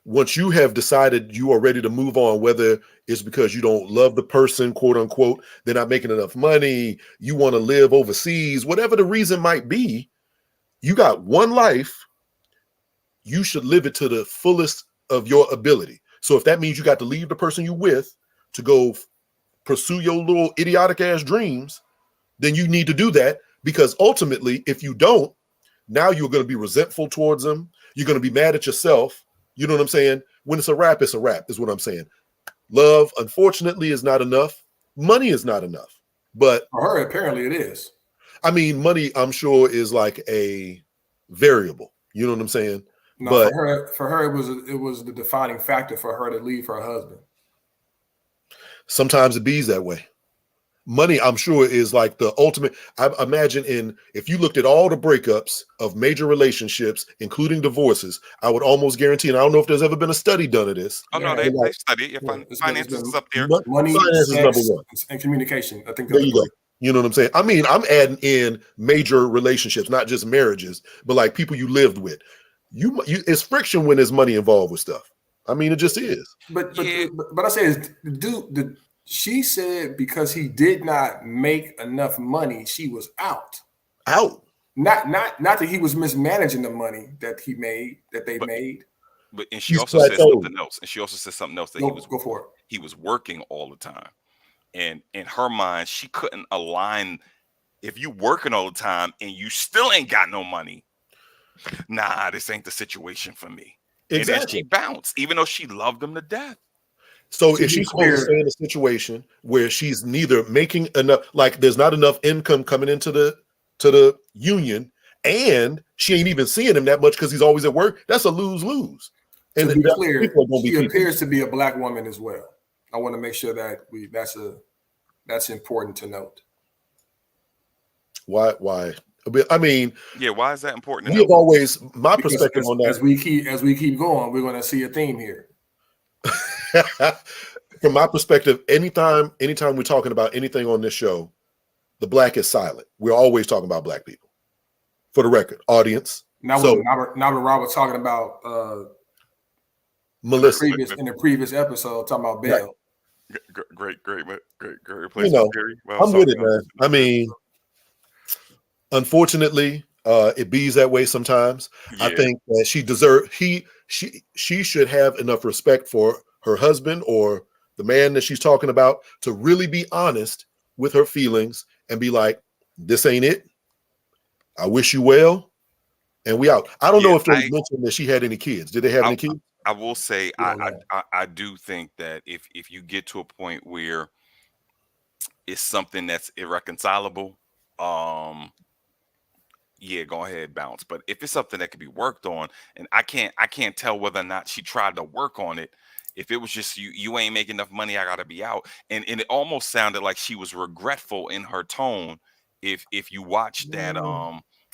Once you have decided you are ready to move on, whether it's because you don't love the person, quote unquote, they're not making enough money, you want to live overseas, whatever the reason might be, you got one life. You should live it to the fullest of your ability. So if that means you got to leave the person you with to go pursue your little idiotic ass dreams, then you need to do that, because ultimately, if you don't, now you're going to be resentful towards them. You're going to be mad at yourself. You know what I'm saying? When it's a wrap, is what I'm saying. Love, unfortunately, is not enough. Money is not enough. But for her, apparently it is. Money, I'm sure, is like a variable. You know what I'm saying? No, but for her, it was the defining factor for her to leave her husband. Sometimes it be that way. Money, I'm sure, is like the ultimate. I imagine if you looked at all the breakups of major relationships, including divorces, I would almost guarantee, and I don't know if there's ever been a study done of this. Oh, no, they study it. Finances is up there. Money, finances is number one. And communication. I think there you go. You know what I'm saying? I'm adding in major relationships, not just marriages, but like people you lived with. It's friction when there's money involved with stuff. It just is. But I say is She said because he did not make enough money, she was out. Out. Not that he was mismanaging the money that he made, that they made. But and she He's also said plateaued. something else. And she also said something else that Go for it. he was working all the time. And in her mind, she couldn't align. If you working all the time and you still ain't got no money, nah, this ain't the situation for me. Exactly. And then she bounced, even though she loved him to death. So is she supposed to stay in a situation where she's neither making enough, like there's not enough income coming into the union, and she ain't even seeing him that much because he's always at work? That's a lose-lose. And to be clear, she appears to be a black woman as well. I want to make sure that that's important to note. Why? I mean, yeah, why is that important? We have always perspective on that. As we keep going, we're going to see a theme here. From my perspective, anytime we're talking about anything on this show, the black is silent. We're always talking about black people. For the record, audience. Now when Rob was talking about Melissa in the previous episode, talking about Bell. Great replacement. I'm with it, man. I mean, unfortunately, it bees that way sometimes. Yeah. I think that she should have enough respect for her husband or the man that she's talking about to really be honest with her feelings and be like, this ain't it. I wish you well. And we out. I don't know if they mentioned that she had any kids. Did they have any kids? I will say I do think that if you get to a point where it's something that's irreconcilable, yeah, go ahead, bounce. But if it's something that can be worked on, and I can't tell whether or not she tried to work on it. If it was just you ain't making enough money, I gotta be out. And it almost sounded like she was regretful in her tone. If you watch that,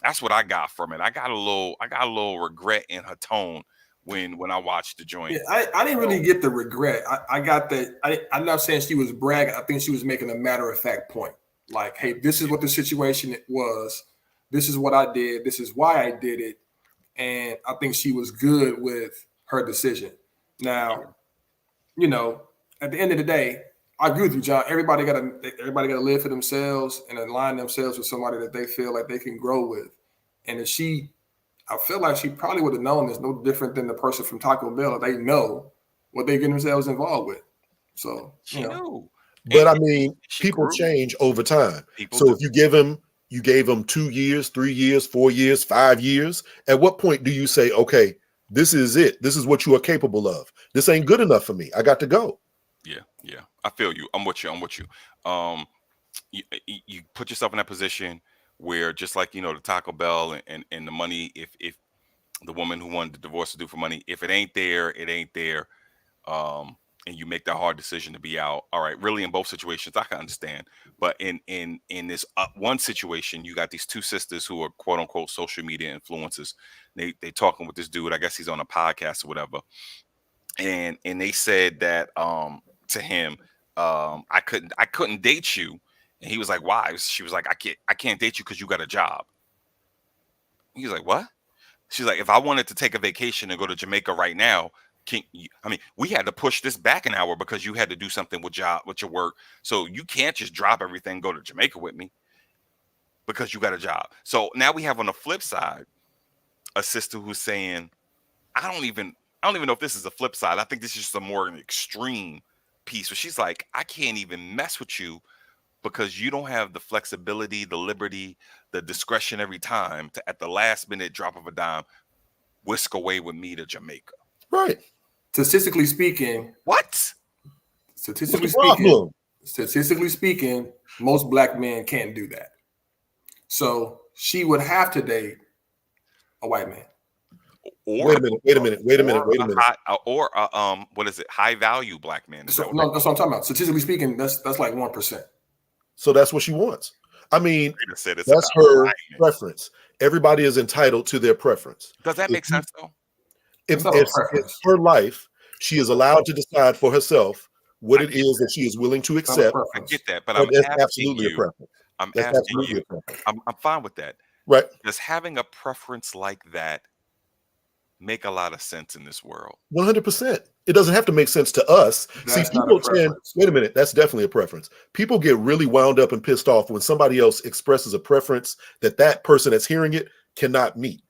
that's what I got from it. I got a little regret in her tone when I watched the joint. Yeah, I didn't really get the regret. I got that. I'm not saying she was bragging. I think she was making a matter of fact point. Like, hey, this is what the situation was. This is what I did. This is why I did it. And I think she was good with her decision. Now, you know, at the end of the day, I agree with you, John. Everybody gotta live for themselves and align themselves with somebody that they feel like they can grow with. And if I feel like she probably would have known it's no different than the person from Taco Bell. They know what they get themselves involved with. So she knew. But I mean, people change over time. If you gave him 2 years, 3 years, 4 years, 5 years, at what point do you say, okay, this is it. This is what you are capable of. This ain't good enough for me. I got to go. Yeah. I feel you. I'm with you. You put yourself in that position where, just like, the Taco Bell and the money, if the woman who wanted the divorce to do for money, if it ain't there, it ain't there. And you make that hard decision to be out. All right, really, in both situations, I can understand. But in this one situation, you got these two sisters who are quote unquote social media influencers. They talking with this dude. I guess he's on a podcast or whatever. And they said that to him, I couldn't date you. And he was like, why? She was like, I can't date you because you got a job. He was like, what? She's like, if I wanted to take a vacation and go to Jamaica right now, we had to push this back an hour because you had to do something with your work. So you can't just drop everything and go to Jamaica with me because you got a job. So now we have on the flip side a sister who's saying, I don't even know if this is a flip side. I think this is just a more an extreme piece where she's like, I can't even mess with you because you don't have the flexibility, the liberty, the discretion every time to, at the last minute drop of a dime, whisk away with me to Jamaica. Right. Statistically speaking, what? Statistically speaking, most black men can't do that. So she would have to date a white man. Wait a minute. Or what is it? High value black man. That's what I'm talking about. Statistically speaking, that's like 1%. So that's what she wants. I mean, that's her preference. Everybody is entitled to their preference. Does that make sense though? If it's her life, she is allowed to decide for herself what it is that she is willing to accept. I get that, but that's absolutely a preference. I'm asking you. I'm fine with that. Right. Does having a preference like that make a lot of sense in this world? 100%. It doesn't have to make sense to us. See, That's not a people tend, preference. wait a minute, that's definitely a preference. People get really wound up and pissed off when somebody else expresses a preference that that person that's hearing it cannot meet.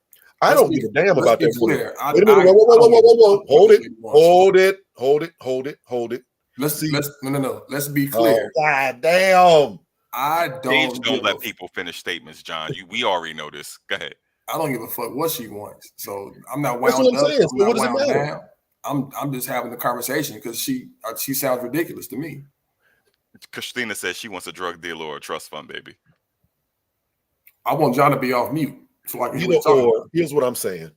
I don't give a damn let's about be that woman. clear. Wait a minute, whoa, whoa, I whoa, don't whoa, give whoa, whoa, hold it, wants. hold it. See, No. Let's be oh, clear. god damn. I Gage don't don't give a let people finish statements, John. We already know this. Go ahead. I don't give a fuck what she wants. So I'm not That's wound what I'm up. saying. I'm So not what does it wound matter? down. I'm just having the conversation because she sounds ridiculous to me. Christina says she wants a drug dealer or a trust fund, baby. I want John to be off mute so I can hear You know, what he's talking or about. here's what I'm saying.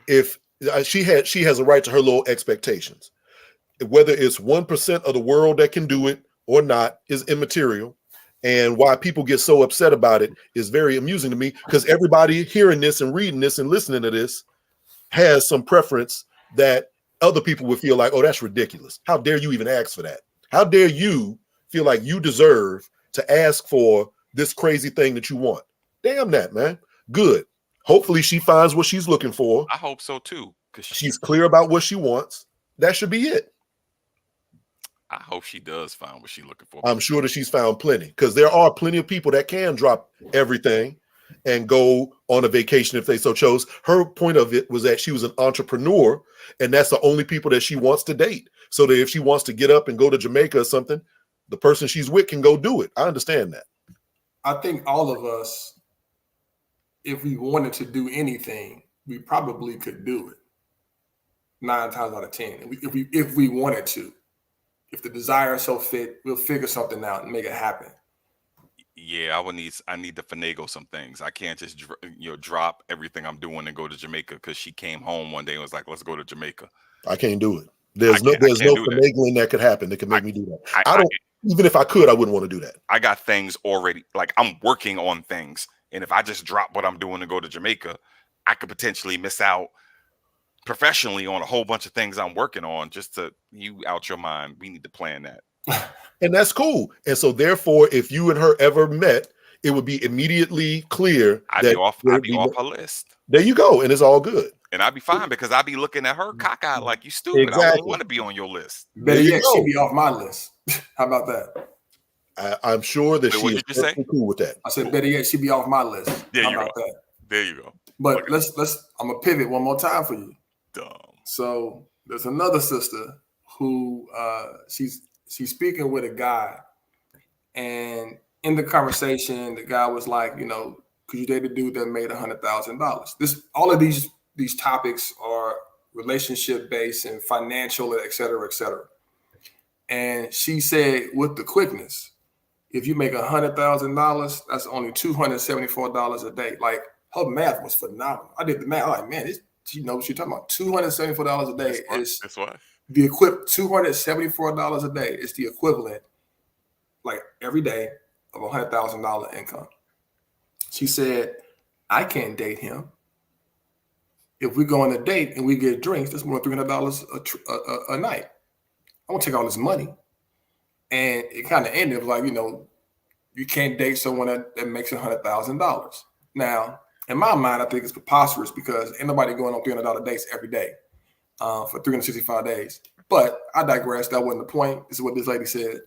If she has a right to her little expectations. Whether it's 1% of the world that can do it or not is immaterial. And why people get so upset about it is very amusing to me because everybody hearing this and reading this and listening to this has some preference that other people would feel like, oh, that's ridiculous. How dare you even ask for that? How dare you feel like you deserve to ask for this crazy thing that you want? Damn that, man. Good. Hopefully she finds what she's looking for. I hope so too, because She's clear about what she wants. That should be it. I hope she does find what she's looking for. I'm sure that she's found plenty because there are plenty of people that can drop everything and go on a vacation if they so chose. Her point of it was that she was an entrepreneur and that's the only people that she wants to date. So that if she wants to get up and go to Jamaica or something, the person she's with can go do it. I understand that. I think all of us, if we wanted to do anything, we probably could do it. 9 times out of 10, if we wanted to. If the desire is so fit, we'll figure something out and make it happen. Yeah, I need to finagle some things. I can't just drop everything I'm doing and go to Jamaica because she came home one day and was like, "Let's go to Jamaica." I can't do it. There's no finagling that could happen that could make me do that. I don't. Even if I could, I wouldn't want to do that. I got things already. Like I'm working on things, and if I just drop what I'm doing and go to Jamaica, I could potentially miss out professionally on a whole bunch of things I'm working on. Just to you out your mind, we need to plan that. And that's cool. And so therefore, if you and her ever met, it would be immediately clear I'd be off her list. There you go. And it's all good. And I'd be fine because I'd be looking at her cockeyed like, you stupid. Exactly. I don't want to be on your list. Better yet, she'd be off my list. How about that? I'm sure that she is cool with that. I said, better yet, she'd be off my list. There How you about go. that? There you go. But let's I'm gonna pivot one more time for you. Dumb. So there's another sister who she's speaking with a guy, and in the conversation, the guy was like, could you date a dude that made $100,000? All of these topics are relationship based and financial, et cetera, et cetera. And she said, with the quickness, if you make $100,000, that's only $274 a day. Like her math was phenomenal. I did the math. I'm like, man, she's talking about $274 a day That's why. The equivalent. $274 a day is the equivalent, like every day, of $100,000 income. She said, I can't date him. If we go on a date and we get drinks, that's more than $300 a night. I won't take all this money. And it kind of ended like, you can't date someone that makes $100,000. Now, in my mind, I think it's preposterous because ain't nobody going on $300 dates every day for 365 days. But I digress. That wasn't the point. This is what this lady said.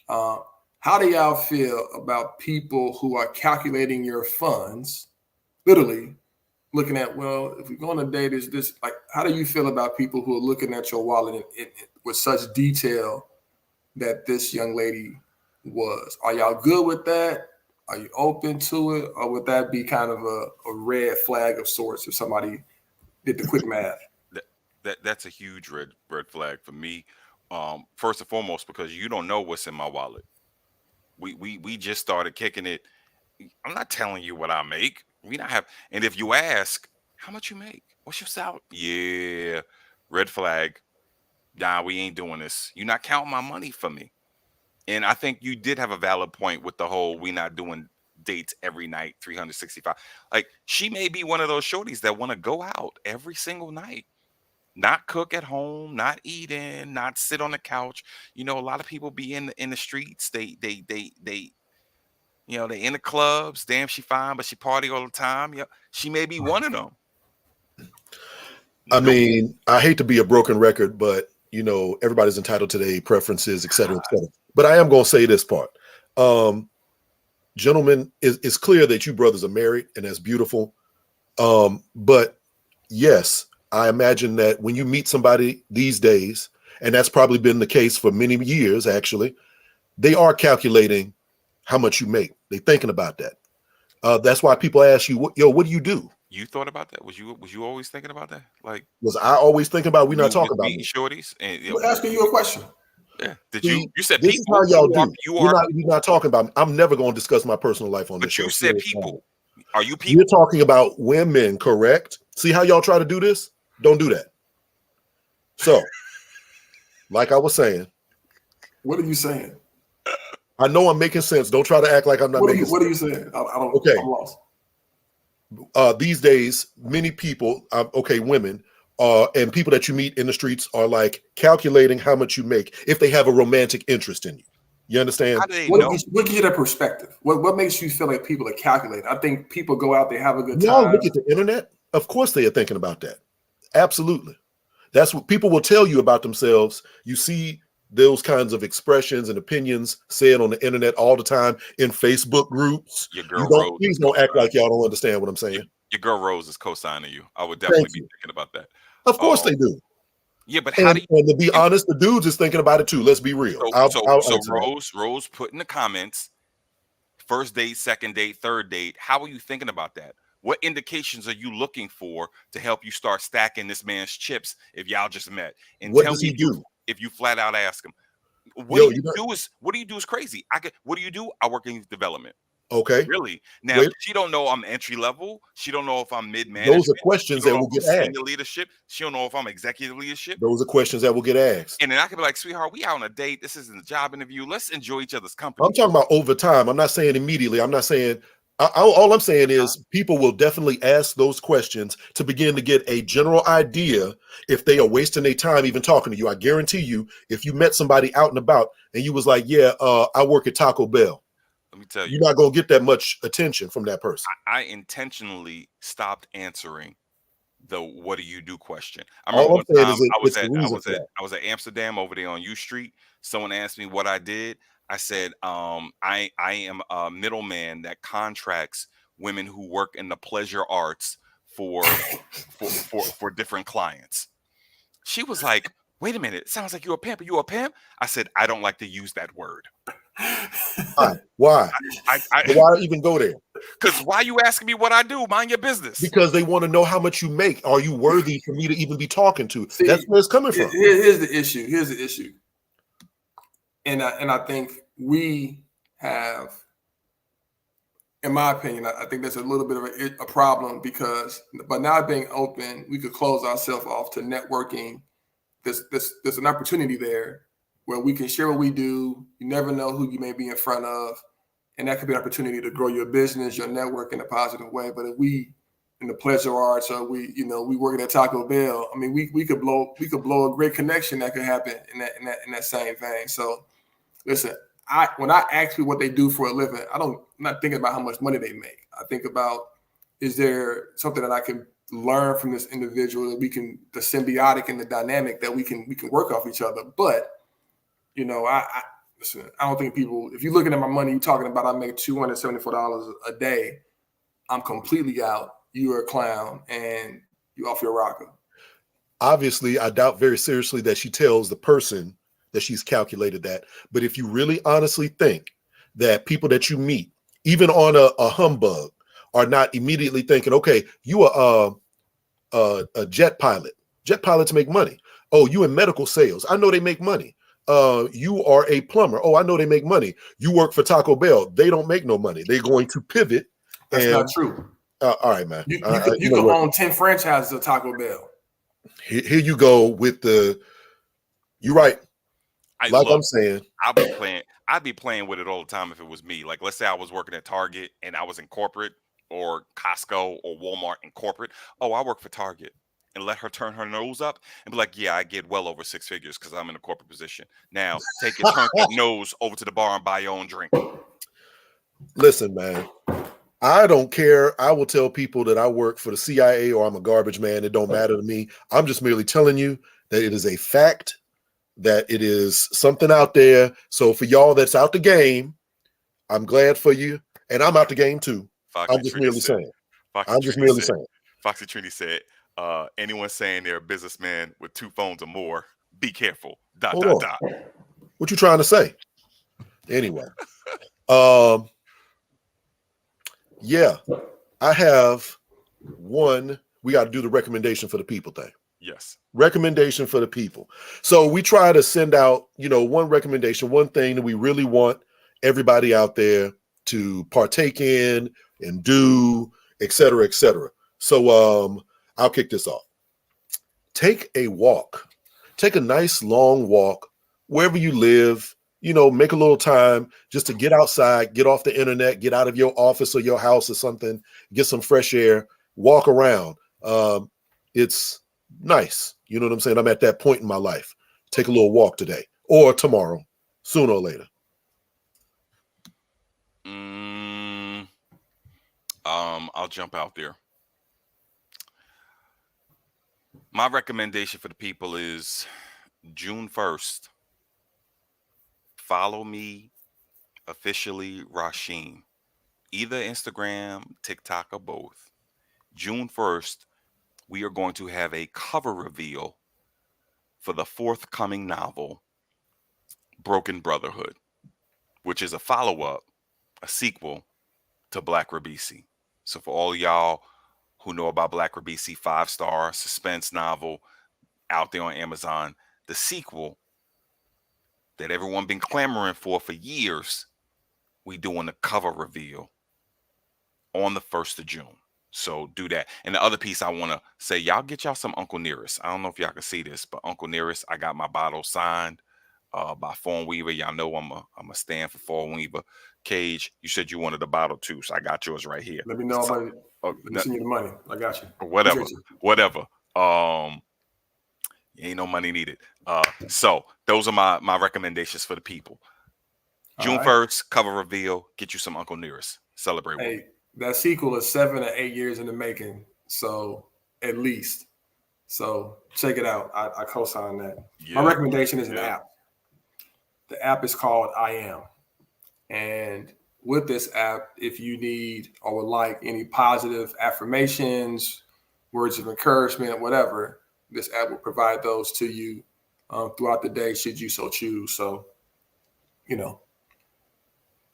How do y'all feel about people who are calculating your funds, literally looking at, well, if we go on a date, is this like, how do you feel about people who are looking at your wallet with such detail that this young lady was? Are y'all good with that? Are you open to it? Or would that be kind of a red flag of sorts if somebody did the quick math? That's a huge red flag for me. First and foremost, because you don't know what's in my wallet. We just started kicking it. I'm not telling you what I make. We not have. And if you ask, how much you make? What's your salary? Yeah, red flag. Nah, we ain't doing this. You're not counting my money for me. And I think you did have a valid point with the whole we not doing dates every night, 365. Like she may be one of those shorties that want to go out every single night. Not cook at home, not eat in, not sit on the couch. A lot of people be in the streets. They they in the clubs. Damn, she fine, but she party all the time. Yeah, she may be one of them. I mean, I hate to be a broken record, but everybody's entitled to their preferences, et cetera, et cetera. But I am going to say this part. Gentlemen, it's clear that you brothers are married, and that's beautiful. But yes, I imagine that when you meet somebody these days, and that's probably been the case for many years, actually, they are calculating how much you make. They're thinking about that. That's why people ask you, what do you do? You thought about that? Was you always thinking about that? Like, was I always thinking about? We're not talking about meeting shorties, and we're asking you a question. Yeah. Did See, you said this people? is how y'all do. We're not talking about. I'm never going to discuss my personal life on this show. But you said people. Are you people? You're talking about women, correct? See how y'all try to do this? Don't do that. So, like I was saying, what are you saying? I know I'm making sense. Don't try to act like I'm not making sense. What are you saying? I don't. Okay. I'm lost. These days, many people, women, and people that you meet in the streets are like calculating how much you make if they have a romantic interest in you. You understand? How do they know? What gives you that perspective? What makes you feel like people are calculating? I think people go out, they have a good time. Y'all look at the internet. Of course they are thinking about that. Absolutely. That's what people will tell you about themselves. You see those kinds of expressions and opinions said on the internet all the time in Facebook groups. Your girl Please don't act like y'all don't understand what I'm saying. Your girl Rose is co-signing you. I would definitely be thinking about that. Of course they do. Yeah, but how do you? And to be honest, the dudes is thinking about it too. Let's be real. So Rose put in the comments, first date, second date, third date. How are you thinking about that? What indications are you looking for to help you start stacking this man's chips if y'all just met? And what tell does me he do? If you flat out ask him, what do you do is crazy. What do you do? I work in youth development. Okay. Really? Now she don't know I'm entry level. She don't know if I'm mid management. Those are questions that will get asked. Senior leadership. She don't know if I'm executive leadership. Those are questions that will get asked. And then I could be like, sweetheart, we out on a date. This isn't a job interview. Let's enjoy each other's company. I'm talking about over time. I'm not saying immediately. I'm not saying. All I'm saying is people will definitely ask those questions to begin to get a general idea if they are wasting their time even talking to you. I guarantee you, if you met somebody out and about and you was like, yeah, I work at Taco Bell. Let me tell you, you're not going to get that much attention from that person. I intentionally stopped answering the "what do you do" question. I remember one time I was at Amsterdam over there on U Street. Someone asked me what I did. I said, I am a middleman that contracts women who work in the pleasure arts for different clients. She was like, wait a minute, it sounds like you're a pimp. Are you a pimp? I said, I don't like to use that word. Why? Why even go there? Because why are you asking me what I do? Mind your business. Because they want to know how much you make. Are you worthy for me to even be talking to? See, that's where it's coming from. Here's the issue. And I think we have, in my opinion, I think there's a little bit of a problem because by not being open, we could close ourselves off to networking. There's an opportunity there where we can share what we do. You never know who you may be in front of. And that could be an opportunity to grow your business, your network in a positive way. But if we in the pleasure arts or we working at Taco Bell, I mean, we could blow a great connection that could happen in that same vein. So listen, when I ask people what they do for a living, I'm not thinking about how much money they make. I think about, is there something that I can learn from this individual that the symbiotic and the dynamic that we can work off each other. But listen, I don't think people, if you're looking at my money, you're talking about I make $274 a day, I'm completely out. You're a clown and you off your rocker. Obviously, I doubt very seriously that she tells the person that she's calculated that. But if you really honestly think that people that you meet, even on a humbug, are not immediately thinking, okay, you are a jet pilot. Jet pilots make money. Oh, you in medical sales. I know they make money. You are a plumber. Oh, I know they make money. You work for Taco Bell. They don't make no money. They're going to pivot. That's not true. All right, man. You could own 10 franchises of Taco Bell. Here you go with you're right. I'm saying, I'd be playing with it all the time if it was me. Like, let's say I was working at Target and I was in corporate, or Costco or Walmart in corporate. Oh, I work for Target. And let her turn her nose up and be like, yeah, I get well over 6 figures because I'm in a corporate position. Now take your nose over to the bar and buy your own drink. Listen, man, I don't care. I will tell people that I work for the CIA or I'm a garbage man. It don't matter to me. I'm just merely telling you that it is a fact, that it is something out there. So for y'all that's out the game, I'm glad for you. And I'm out the game too. Foxy I'm just Trini merely said. saying. Foxy I'm just Trini merely said. saying. Foxy Trini said, anyone saying they're a businessman with 2 phones or more, be careful. Dot, Hold dot, on. dot. What you trying to say? Anyway. Yeah, I have one. We got to do the recommendation for the people thing. Yes. Recommendation for the people. So we try to send out, one recommendation, one thing that we really want everybody out there to partake in and do, et cetera, et cetera. So I'll kick this off. Take a walk. Take a nice long walk wherever you live. Make a little time just to get outside, get off the internet, get out of your office or your house or something, get some fresh air, walk around. It's nice. You know what I'm saying? I'm at that point in my life. Take a little walk today or tomorrow, sooner or later. I'll jump out there. My recommendation for the people is June 1st. Follow me officially, Rasheen. Either Instagram, TikTok, or both. June 1st, we are going to have a cover reveal for the forthcoming novel, Broken Brotherhood, which is a follow-up, a sequel to Black Rabisi. So for all y'all who know about Black Rabisi, 5-star suspense novel out there on Amazon, the sequel that everyone been clamoring for years, we doing the cover reveal on the 1st of June. So do that. And the other piece I want to say, y'all get y'all some Uncle Nearest. I don't know if y'all can see this, but Uncle Nearest, I got my bottle signed by Fawn Weaver. Y'all know I'm a stand for Fawn Weaver. Cage, you said you wanted a bottle too, so I got yours right here. Let me know about it. Let me send you the money. I got you. Whatever. Ain't no money needed. So those are my recommendations for the people. June 1st, cover reveal. Get you some Uncle Nearest. Celebrate with me. That sequel is 7 or 8 years in the making, so at least. So check it out. I co-sign that. Yeah. My recommendation is an app. The app is called I Am. And with this app, if you need or would like any positive affirmations, words of encouragement, whatever, this app will provide those to you throughout the day, should you so choose. So,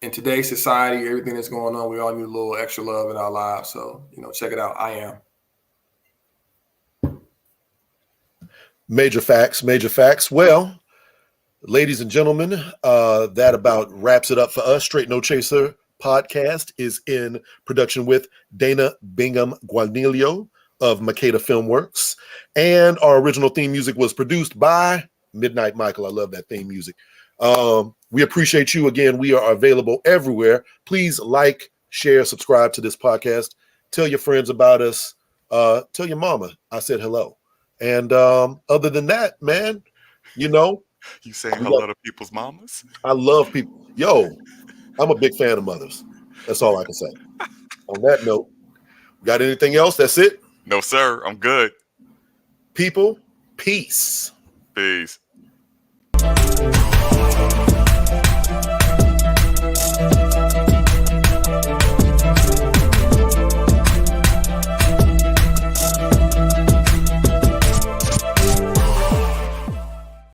in today's society, everything that's going on, we all need a little extra love in our lives. So, check it out. I Am. Major facts. Well, ladies and gentlemen, that about wraps it up for us. Straight No Chaser podcast is in production with Dana Bingham Guanilio of Makeda Filmworks. And our original theme music was produced by Midnight Michael. I love that theme music. We appreciate you. Again, we are available everywhere. Please like, share, subscribe to this podcast. Tell your friends about us. Tell your mama I said hello. And other than that, man, You saying hello to people's mamas? I love people. Yo, I'm a big fan of mothers. That's all I can say. On that note, got anything else? That's it? No, sir. I'm good. People, peace. Peace.